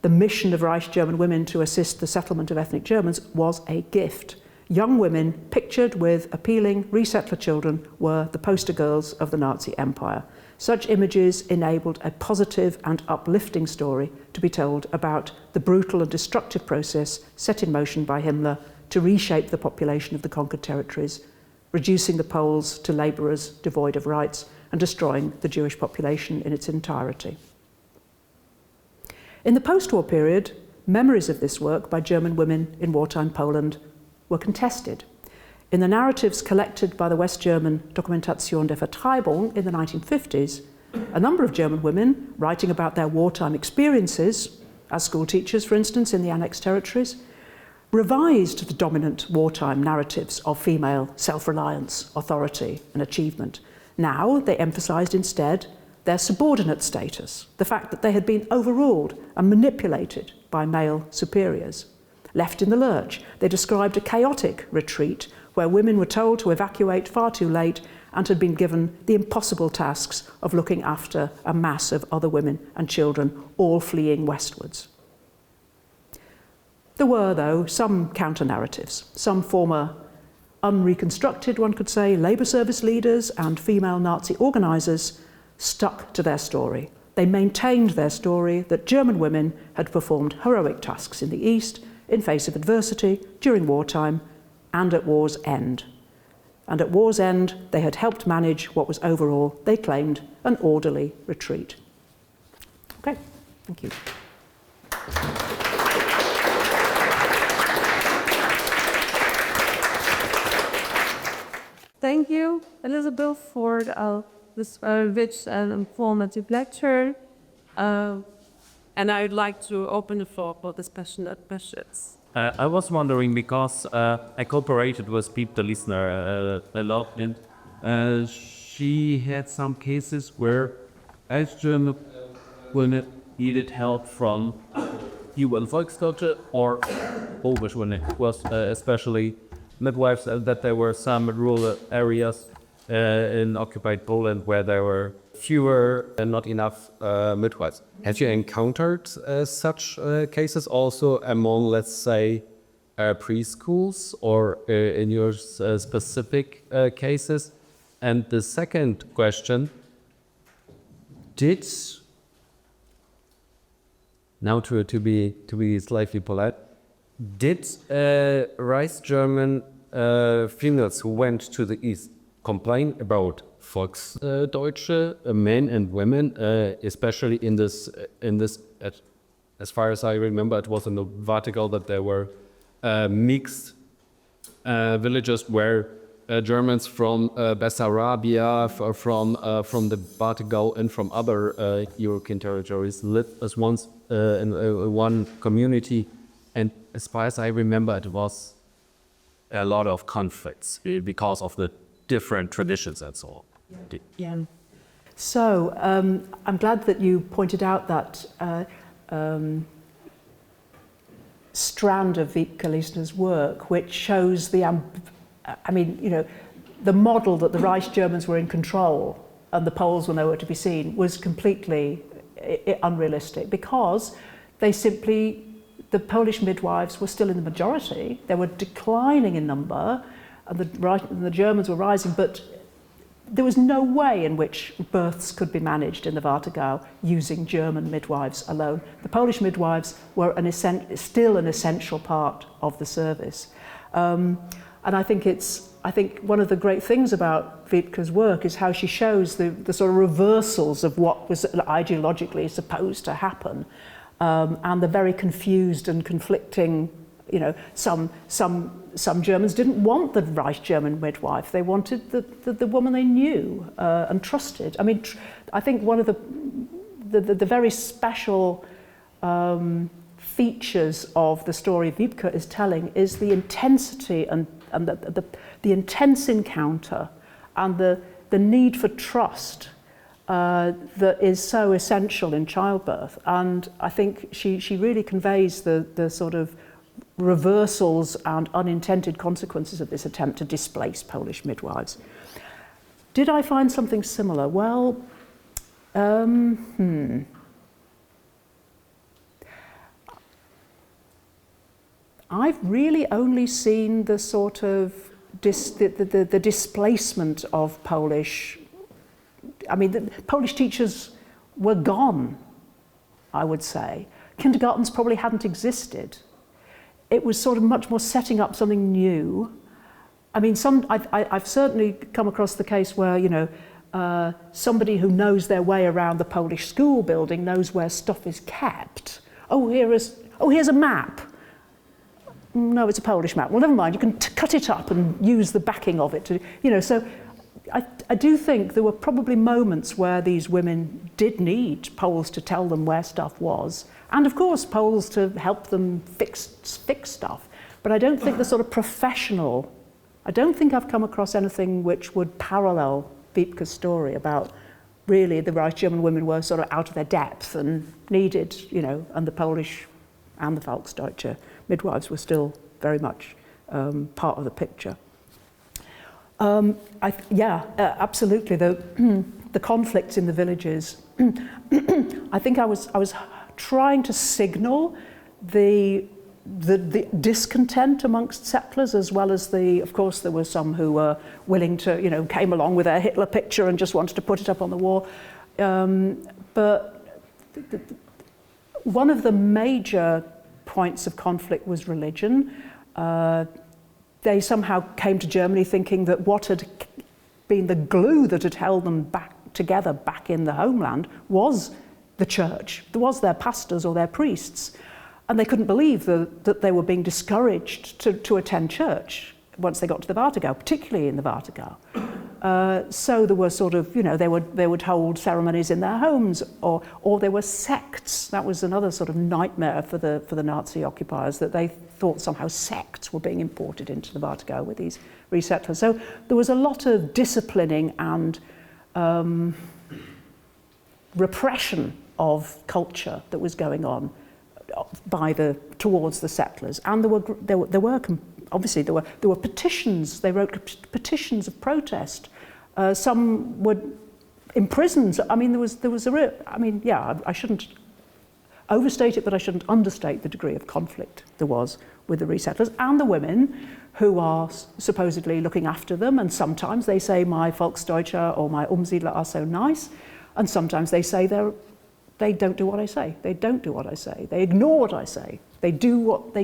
S2: the mission of Reich German women to assist the settlement of ethnic Germans was a gift. Young women pictured with appealing resettler children were the poster girls of the Nazi Empire. Such images enabled a positive and uplifting story to be told about the brutal and destructive process set in motion by Himmler to reshape the population of the conquered territories, reducing the Poles to labourers devoid of rights and destroying the Jewish population in its entirety. In the post-war period, memories of this work by German women in wartime Poland were contested. In the narratives collected by the West German Dokumentation der Vertreibung in the 1950s, a number of German women, writing about their wartime experiences, as school teachers, for instance, in the annexed territories, revised the dominant wartime narratives of female self-reliance, authority, and achievement. Now they emphasised instead their subordinate status, the fact that they had been overruled and manipulated by male superiors. Left in the lurch, they described a chaotic retreat where women were told to evacuate far too late and had been given the impossible tasks of looking after a mass of other women and children, all fleeing westwards. There were, though, some counter-narratives, some former unreconstructed, one could say, labour service leaders and female Nazi organisers stuck to their story. They maintained their story that German women had performed heroic tasks in the East, in face of adversity, during wartime, and at war's end. And at war's end, they had helped manage what was overall, they claimed, an orderly retreat. Okay, thank you.
S1: Thank you, Elizabeth, for this rich and informative lecture. And I'd like to open the floor for discussion and questions.
S3: I was wondering because I cooperated with Piep the listener a lot, and she had some cases where as German women needed help from UN Volksdeutsche or Polish when it was especially midwives, that there were some rural areas in occupied Poland where there were fewer and not enough midwives. Have you encountered such cases also among, let's say, preschools or in your specific cases? And the second question, now to be slightly polite, did Rice German females who went to the East complain about Volksdeutsche men and women, especially in this as far as I remember, it was in the Vatican that there were mixed villages where Germans from Bessarabia, from the Vatican and from other European territories lived as once in one community, and as far as I remember, it was a lot of conflicts because of the different traditions and so on.
S2: Yeah. So I'm glad that you pointed out that strand of Wiebke Leisner's work, which shows the, the model that the Reich Germans were in control and the Poles were nowhere to be seen was completely unrealistic, because the Polish midwives were still in the majority. They were declining in number, and the Germans were rising, but there was no way in which births could be managed in the Vatican using German midwives alone. The Polish midwives were still an essential part of the service. And I think one of the great things about Wiebke's work is how she shows the sort of reversals of what was ideologically supposed to happen, and the very confused and conflicting. Some Germans didn't want the Reich German midwife. They wanted the woman they knew and trusted. I think one of the very special features of the story Wiebke is telling is the intensity and the intense encounter and the need for trust that is so essential in childbirth. And I think she really conveys the sort of reversals and unintended consequences of this attempt to displace Polish midwives. Did I find something similar? Well, I've really only seen the sort of the displacement of Polish. The Polish teachers were gone, I would say. Kindergartens probably hadn't existed. It was sort of much more setting up something new. I've certainly come across the case where, somebody who knows their way around the Polish school building knows where stuff is kept. Here's a map. no, it's a Polish map. Well, never mind, you can cut it up and use the backing of it to, you know, so I do think there were probably moments where these women did need Poles to tell them where stuff was, and of course Poles to help them fix stuff. But I don't think the sort of professional, I don't think I've come across anything which would parallel Wiebke's story about really the Reich German women were sort of out of their depth and needed, you know, and the Polish and the Volksdeutsche midwives were still very much part of the picture. Absolutely. The conflicts in the villages. I think I was trying to signal the discontent amongst settlers, as well as of course there were some who were willing to, you know, came along with their Hitler picture and just wanted to put it up on the wall. But one of the major points of conflict was religion. They somehow came to Germany thinking that what had been the glue that had held them together back in the homeland was the church. There was their pastors or their priests. And they couldn't believe that they were being discouraged to attend church once they got to the Warthegau, particularly in the Warthegau. So there were sort of, you know, they would hold ceremonies in their homes, or there were sects. That was another sort of nightmare for the Nazi occupiers, that they thought somehow sects were being imported into the Warthegau with these resettlers. So there was a lot of disciplining and repression of culture that was going on towards the settlers, and there were obviously there were petitions. They wrote petitions of protest. Some were imprisoned. I mean, there was a real. I mean, yeah, I shouldn't overstate it, but I shouldn't understate the degree of conflict there was with the resettlers and the women who are supposedly looking after them. And sometimes they say my Volksdeutsche or my Umsiedler are so nice, and sometimes they say they don't do what I say. They don't do what I say. They ignore what I say. They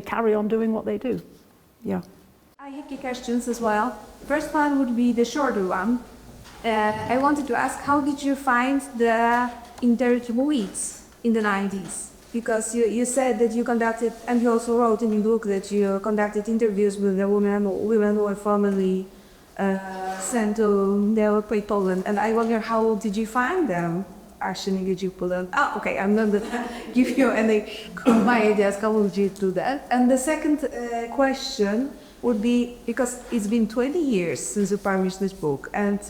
S2: carry on doing what they do. Yeah.
S4: I have two questions as well. First one would be the shorter one. I wanted to ask, how did you find the interviewees in the 90s? Because you said that you conducted, and you also wrote in your book that you conducted interviews with the women who were formerly sent to the European Poland, and I wonder, how did you find them? Actually, did you pull them? Oh, okay, I'm not going to give you any my ideas. How would you do that? And the second question would be, because it's been 20 years since you published this book, and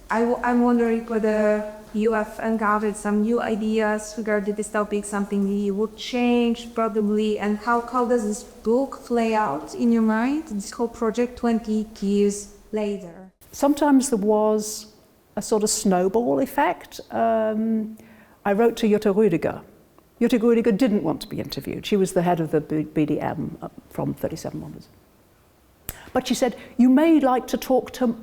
S4: I'm wondering whether you have uncovered some new ideas regarding this topic, something you would change probably, and how does this book play out in your mind, this whole project 20 years later?
S2: Sometimes there was a sort of snowball effect. I wrote to Jutta Rüdiger. Jutta Rüdiger didn't want to be interviewed. She was the head of the BDM from 37 onwards. But she said, you may like to talk to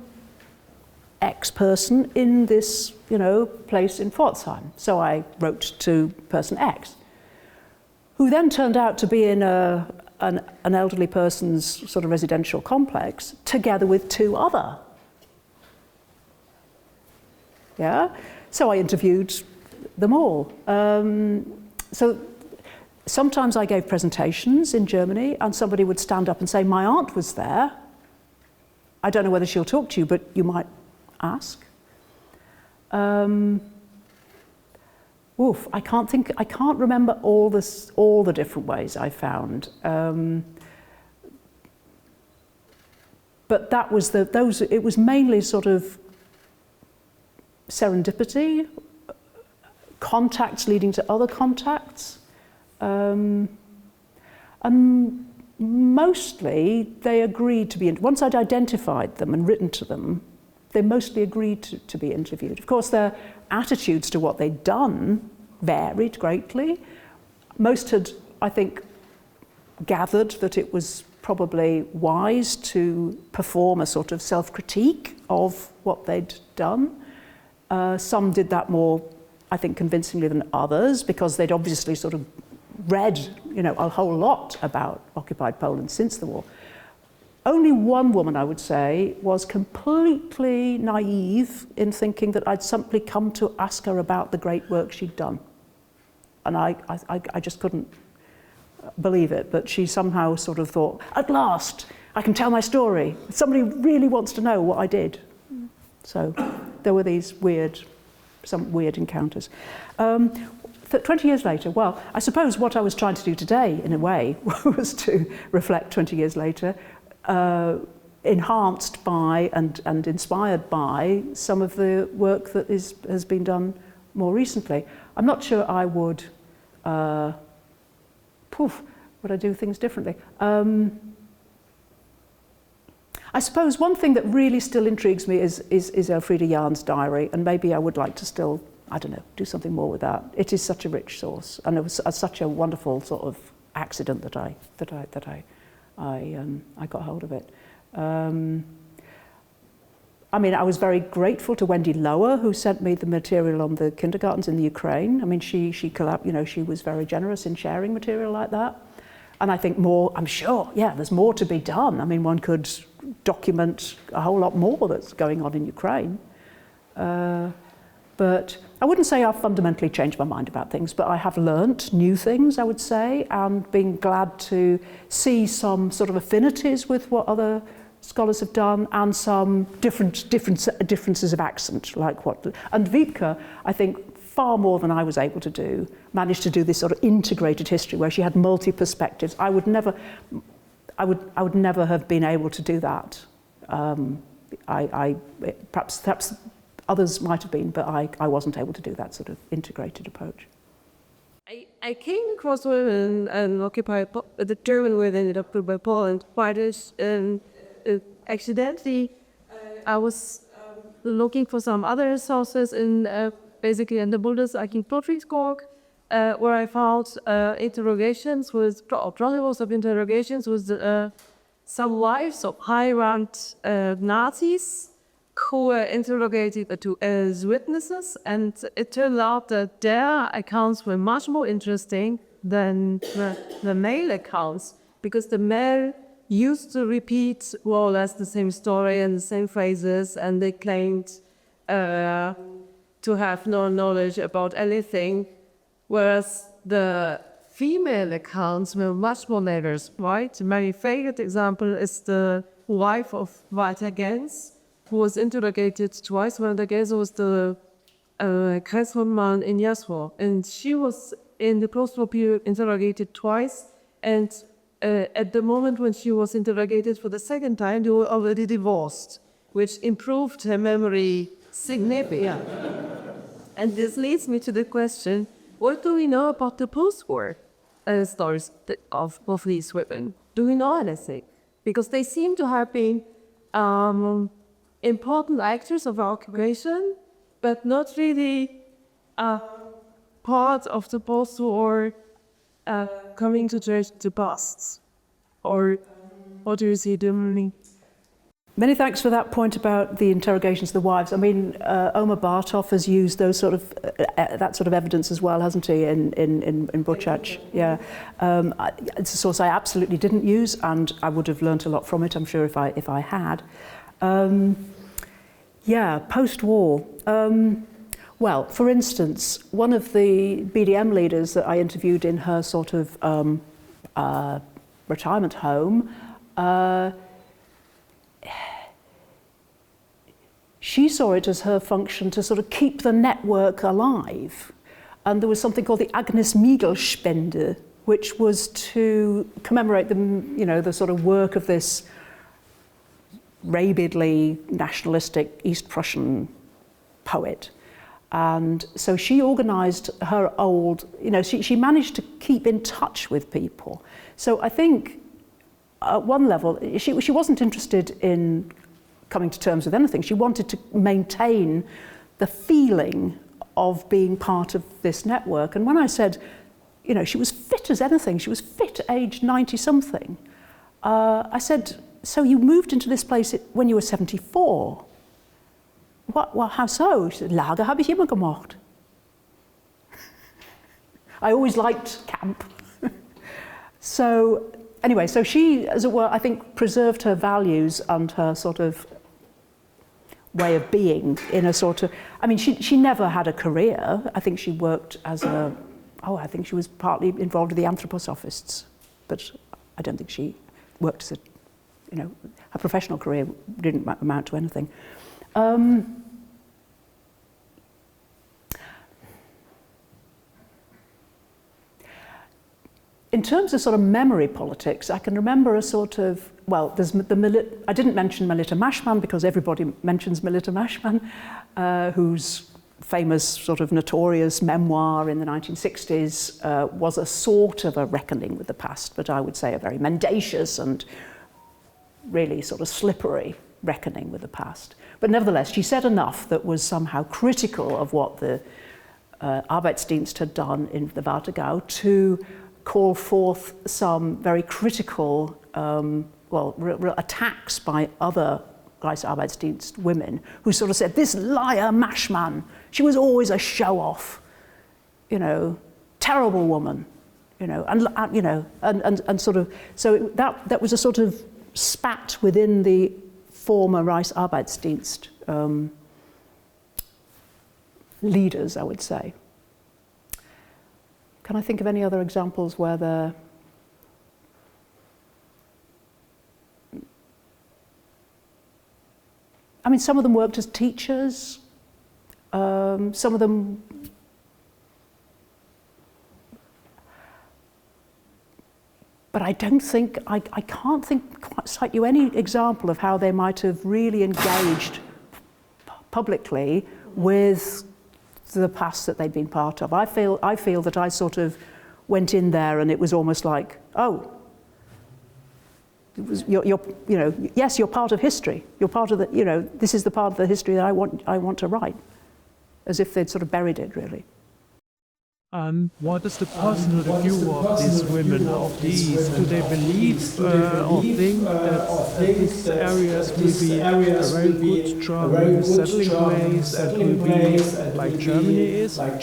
S2: X person in this, you know, place in Pforzheim. So I wrote to person X, who then turned out to be in an elderly person's sort of residential complex, together with two other. Yeah, so I interviewed them all. So sometimes I gave presentations in Germany, and somebody would stand up and say, my aunt was there. I don't know whether she'll talk to you, but you might ask. I can't remember all the different ways I found. But that was it was mainly sort of serendipity, contacts leading to other contacts, and mostly they agreed to be, once I'd identified them and written to them, they mostly agreed to be interviewed. Of course, their attitudes to what they'd done varied greatly. Most had, I think, gathered that it was probably wise to perform a sort of self-critique of what they'd done. Some did that more, I think, convincingly than others, because they'd obviously sort of read, you know, a whole lot about occupied Poland since the war. Only one woman, I would say, was completely naive in thinking that I'd simply come to ask her about the great work she'd done. And I just couldn't believe it, but she somehow sort of thought, at last, I can tell my story. Somebody really wants to know what I did. So there were these some weird encounters. 20 years later, well, I suppose what I was trying to do today, in a way, was to reflect 20 years later, enhanced by and inspired by some of the work that has been done more recently. I'm not sure I would I do things differently? I suppose one thing that really still intrigues me is Elfriede Jahn's diary, and maybe I would like to still, I don't know, do something more with that. It is such a rich source, and it was such a wonderful sort of accident that I got hold of it. I mean, I was very grateful to Wendy Lower, who sent me the material on the kindergartens in the Ukraine. I mean, she was very generous in sharing material like that. And I think I'm sure, there's more to be done. I mean, one could document a whole lot more that's going on in Ukraine. But I wouldn't say I've fundamentally changed my mind about things, but I have learnt new things, I would say, and been glad to see some sort of affinities with what other scholars have done, and some differences of accent, like what. And Wiebke, I think, far more than I was able to do, managed to do this sort of integrated history where she had multi-perspectives. I would never have been able to do that. Perhaps others might have been, but I wasn't able to do that sort of integrated approach.
S1: I came across women and occupied the German women ended up by Poland quite accidentally. I was looking for some other sources basically in the Bundesarchiv Ludwigsburg, where I found interrogations with chronicles of interrogations with some wives of high-ranked Nazis who were interrogated as witnesses, and it turned out that their accounts were much more interesting than the male accounts, because the male used to repeat more or less the same story and the same phrases, and they claimed to have no knowledge about anything, whereas the female accounts were much more diverse, right? My favorite example is the wife of Walter Gens, who was interrogated twice. Walter Gens was the Kreisrundmann in Jasło, and she was in the post-war period interrogated twice, and at the moment when she was interrogated for the second time, they were already divorced, which improved her memory significantly. And this leads me to the question, what do we know about the post-war stories of these women? Do we know anything? Because they seem to have been important actors of our occupation, but not really part of the post-war coming to church to pasts. Or what do you see differently?
S2: Many thanks for that point about the interrogations of the wives. I mean, Omar Bartov has used those sort of that sort of evidence as well, hasn't he? In Buchach, yeah. It's a source I absolutely didn't use, and I would have learnt a lot from it, I'm sure, if I had. Post-war. Well, for instance, one of the BDM leaders that I interviewed in her sort of retirement home. She saw it as her function to sort of keep the network alive. And there was something called the Agnes Miegel-Spende, which was to commemorate the sort of work of this rabidly nationalistic East Prussian poet. And so she organised her old, she managed to keep in touch with people. So I think at one level, she wasn't interested in coming to terms with anything. She wanted to maintain the feeling of being part of this network. And when I said, she was fit as anything, she was fit at age 90-something, I said, so you moved into this place when you were 74? What? Well, how so? She said, Lager habe ich immer gemacht. I always liked camp. So anyway, so she, as it were, I think preserved her values and her sort of way of being in a sort of, she never had a career. I think she worked as I think she was partly involved with the anthroposophists but I don't think she worked as a, you know, her professional career didn't amount to anything. In terms of sort of memory politics, I can remember a sort of, well, there's I didn't mention Melita Maschmann because everybody mentions Melita Maschmann, whose famous sort of notorious memoir in the 1960s was a sort of a reckoning with the past, but I would say a very mendacious and really sort of slippery reckoning with the past. But nevertheless, she said enough that was somehow critical of what the Arbeitsdienst had done in the Warthegau to call forth some very critical, real attacks by other Reichsarbeitsdienst women who sort of said, this liar Maschmann, she was always a show-off, you know, terrible woman, you know, and sort of, so that was a sort of spat within the former Reichsarbeitsdienst leaders, I would say. Can I think of any other examples where the I mean, some of them worked as teachers, some of them but I don't think, I can't cite you any example of how they might have really engaged publicly with the past that they'd been part of. I feel that I sort of went in there and it was almost like, oh, it was, you're you know, yes, you're part of history. You're part of the, you know, this is the part of the history that I want to write, as if they'd sort of buried it, really.
S5: What is the personal view of these women of the East? Do they believe or think that these areas will be a very good German settling place and will be like Germany is? And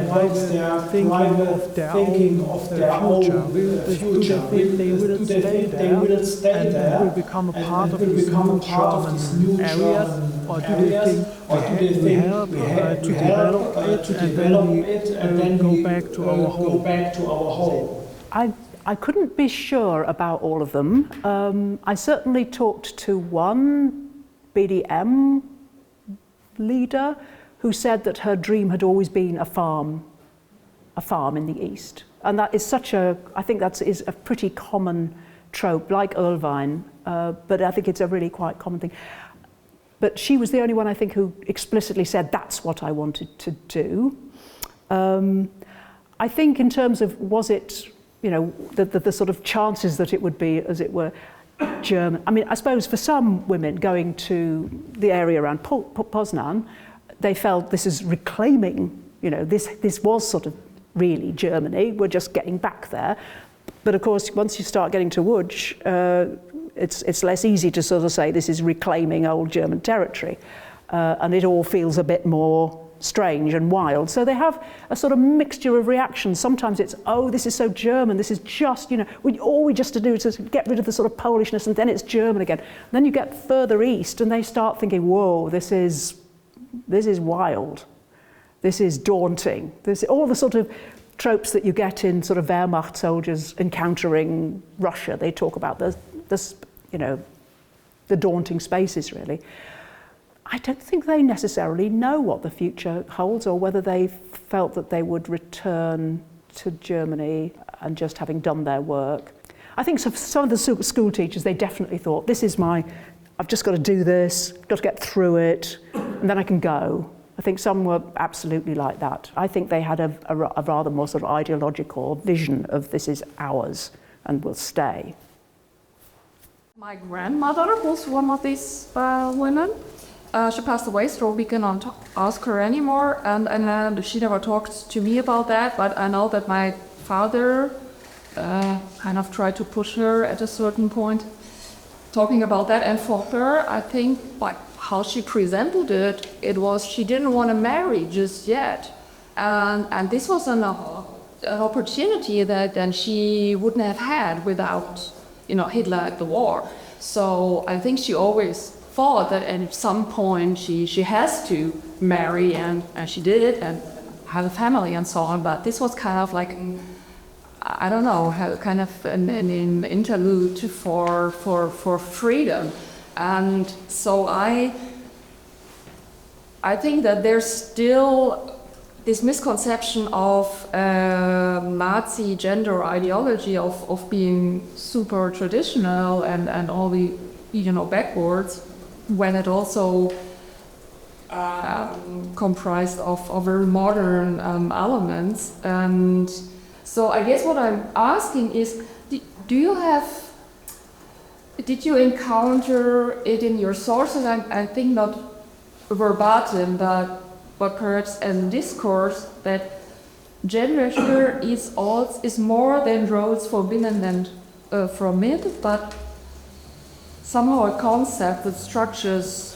S5: what is their private thinking of their own future? Do they think they will stay there and will become a part of these new German areas? Or do they think we help to develop it and then we go back to our home?
S2: I couldn't be sure about all of them. I certainly talked to one BDM leader who said that her dream had always been a farm in the East. And that is such a, I think that is a pretty common trope, like Irvine, but I think it's a really quite common thing. But she was the only one, I think, who explicitly said that's what I wanted to do. I think in terms of, was it, you know, the sort of chances that it would be, as it were, German. I mean, I suppose for some women going to the area around Poznan, they felt this is reclaiming, you know, this was sort of really Germany, we're just getting back there. But of course, once you start getting to Łódź, it's less easy to sort of say this is reclaiming old German territory. And it all feels a bit more strange and wild. So they have a sort of mixture of reactions. Sometimes it's, oh, this is so German, this is just, you know, all we just to do is to get rid of the sort of Polishness and then it's German again. And then you get further east and they start thinking, whoa, this is wild. This is daunting. This all the sort of tropes that you get in sort of Wehrmacht soldiers encountering Russia. They talk about this, you know, the daunting spaces, really. I don't think they necessarily know what the future holds or whether they felt that they would return to Germany and just having done their work. I think some of the school teachers, they definitely thought, this is I've just got to do this, got to get through it, and then I can go. I think some were absolutely like that. I think they had a rather more sort of ideological vision of this is ours and will stay.
S6: My grandmother was one of these women. She passed away, so we cannot ask her anymore, and she never talked to me about that, but I know that my father kind of tried to push her at a certain point, talking about that, and for her, I think, like, how she presented it, it was she didn't want to marry just yet, and this was an opportunity that then she wouldn't have had without, you know, Hitler at the war. So I think she always thought that at some point she has to marry, and she did, and have a family and so on. But this was kind of like I don't know, kind of an interlude for freedom. And so I think that there's still this misconception of Nazi gender ideology of being super traditional and all the, backwards, when it also comprised of very modern elements. And so I guess what I'm asking is, did you encounter it in your sources? I think not verbatim, but perhaps in discourse, that gender is more than roles for women than for men, but somehow a concept that structures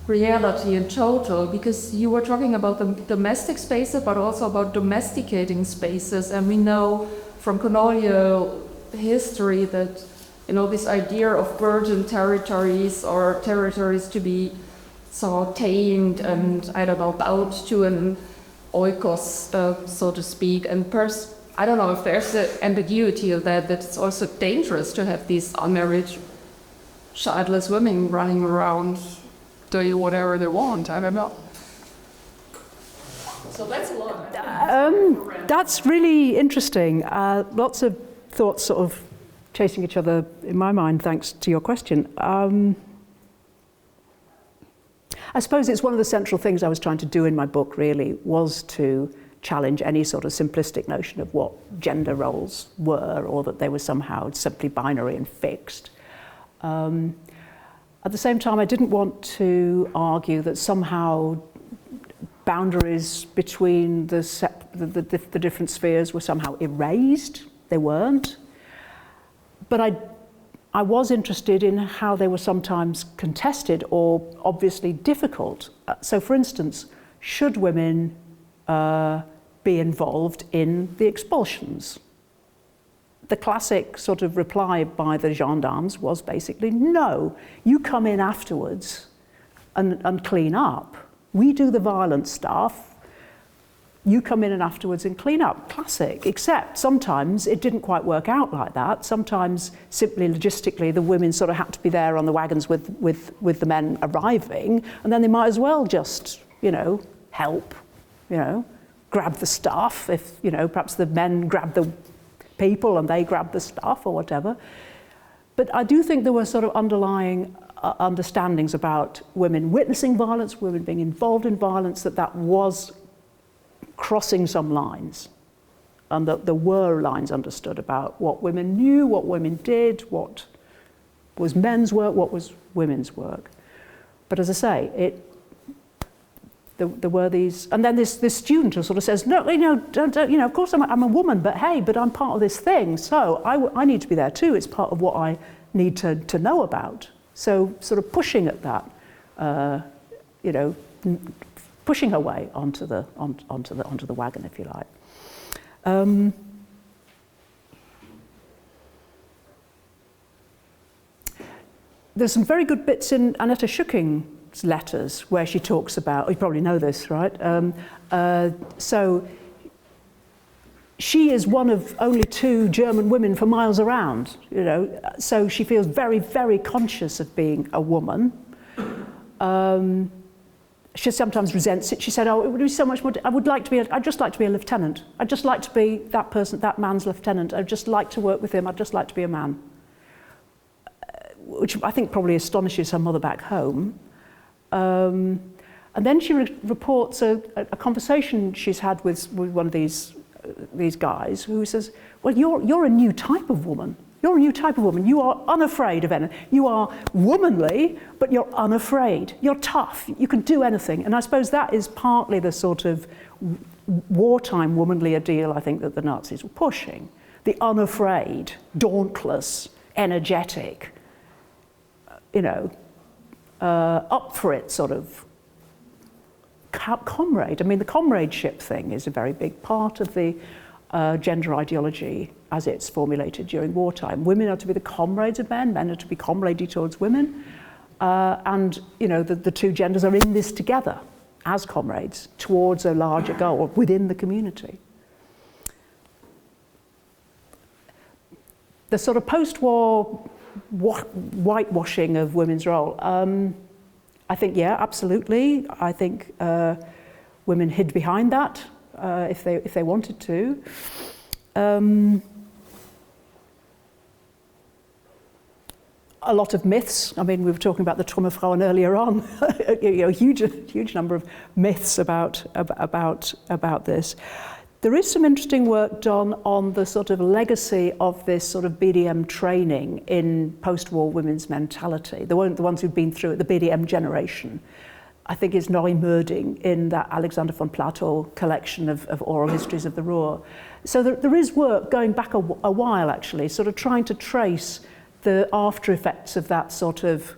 S6: reality in total, because you were talking about the domestic spaces, but also about domesticating spaces, and we know from colonial history that this idea of virgin territories or territories to be so tamed and bowed to an oikos, so to speak, and I don't know if there's the ambiguity of that it's also dangerous to have these unmarried, childless women running around doing whatever they want. I don't know. So that's a lot.
S2: That's really interesting. Lots of thoughts sort of chasing each other in my mind, thanks to your question. I suppose it's one of the central things I was trying to do in my book, really, was to challenge any sort of simplistic notion of what gender roles were, or that they were somehow simply binary and fixed. At the same time, I didn't want to argue that somehow boundaries between the different spheres were somehow erased. They weren't. But I was interested in how they were sometimes contested or obviously difficult. So, for instance, should women be involved in the expulsions? The classic sort of reply by the gendarmes was basically, no, you come in afterwards and clean up. We do the violent stuff. You come in and afterwards and clean up. Classic, except sometimes it didn't quite work out like that. Sometimes, simply logistically, the women sort of had to be there on the wagons with the men arriving, and then they might as well just, help, grab the stuff. If, perhaps the men grab the people and they grab the stuff or whatever. But I do think there were sort of underlying understandings about women witnessing violence, women being involved in violence, that was crossing some lines, and that there were lines understood about what women knew, what women did, what was men's work, what was women's work. But as I say, there were these, and then this student who sort of says, no, don't, of course I'm a woman, but hey, but I'm part of this thing, so I need to be there too. It's part of what I need to know about. So sort of pushing at that, pushing her way onto the wagon, if you like. There's some very good bits in Annette Schucking's letters where she talks about, you probably know this, right? So she is one of only 2 German women for miles around, so she feels very, very conscious of being a woman. She sometimes resents it. She said, "Oh, it would be so much more. I'd just like to be a lieutenant. I'd just like to be that person, that man's lieutenant. I'd just like to work with him. I'd just like to be a man." Which I think probably astonishes her mother back home. And then she reports a conversation she's had with one of these guys who says, "Well, you're a new type of woman. You're a new type of woman. You are unafraid of anything. You are womanly, but you're unafraid. You're tough. You can do anything." And I suppose that is partly the sort of wartime womanly ideal I think that the Nazis were pushing. The unafraid, dauntless, energetic, up for it sort of comrade. I mean, the comradeship thing is a very big part of the gender ideology as it's formulated during wartime. Women are to be the comrades of men, men are to be comradey towards women, and the 2 genders are in this together as comrades towards a larger goal within the community. the sort of post-war whitewashing of women's role. I think, yeah, absolutely. I think women hid behind that if they wanted to. A lot of myths. I mean, we were talking about the Trümmerfrauen earlier on. A huge number of myths about this. There is some interesting work done on the sort of legacy of this sort of BDM training in post-war women's mentality. The ones who've been through it, the BDM generation, I think is now emerging in that Alexander von Plato collection of oral histories of the Ruhr. So there is work going back a while, actually, sort of trying to trace the after effects of that sort of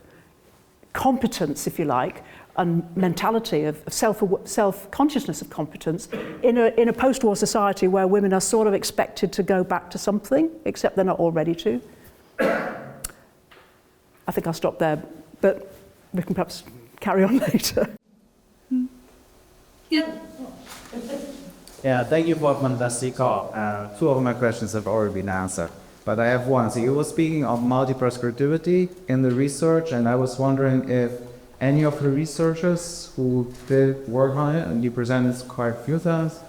S2: competence, if you like, and mentality of self-consciousness of competence in a post-war society where women are sort of expected to go back to something, except they're not all ready to. I think I'll stop there, but we can perhaps carry on later.
S7: Yeah, thank you for a fantastic talk. Two of my questions have already been answered. But I have one. So you were speaking of multi-prescriptivity in the research, and I was wondering if any of the researchers who did work on it, and you presented quite a few times,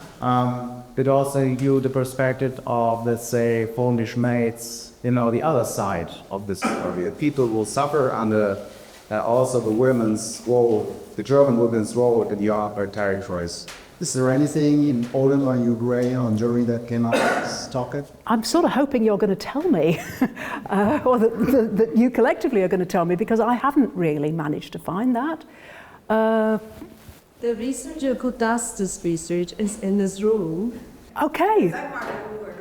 S7: did also view the perspective of, let's say, Polish maids, the other side of this story. People will suffer under also the women's role, the German women's role in the occupied territories.
S8: Is there anything in Poland or Ukraine or Germany that cannot talk it?
S2: I'm sort of hoping you're going to tell me, or that you collectively are going to tell me, because I haven't really managed to find that.
S1: The researcher who does this research is in this room.
S2: Okay.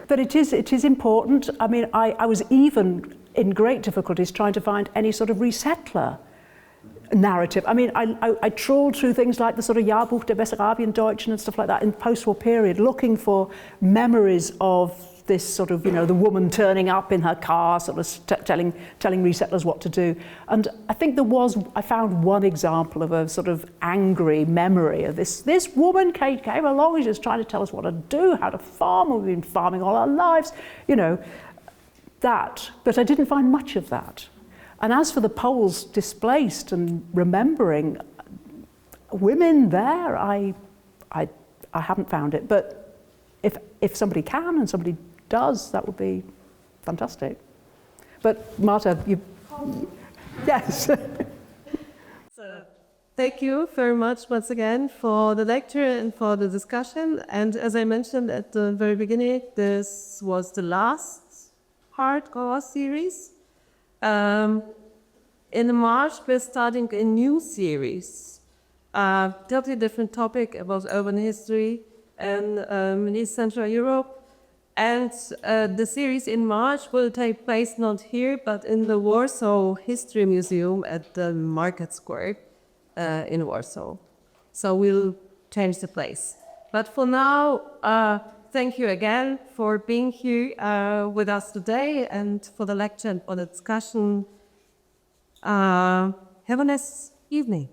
S2: But it is important. I mean, I was even in great difficulties trying to find any sort of resettler narrative. I mean, I trawled through things like the sort of Jahrbuch der Bessarabiendeutschen and stuff like that in the post-war period, looking for memories of this sort of, the woman turning up in her car, sort of telling resettlers what to do. And I think I found one example of a sort of angry memory of this woman came along and she was trying to tell us what to do, how to farm. We've been farming all our lives, that. But I didn't find much of that. And as for the Poles displaced and remembering women there, I haven't found it. But if somebody can and somebody does, that would be fantastic. But Marta, yes.
S1: So, thank you very much once again for the lecture and for the discussion. And as I mentioned at the very beginning, this was the last part of our series. In March, we're starting a new series, totally different topic about urban history and in East Central Europe. And the series in March will take place not here, but in the Warsaw History Museum at the Market Square in Warsaw. So we'll change the place. But for now, thank you again for being here with us today and for the lecture and for the discussion. Have a nice evening.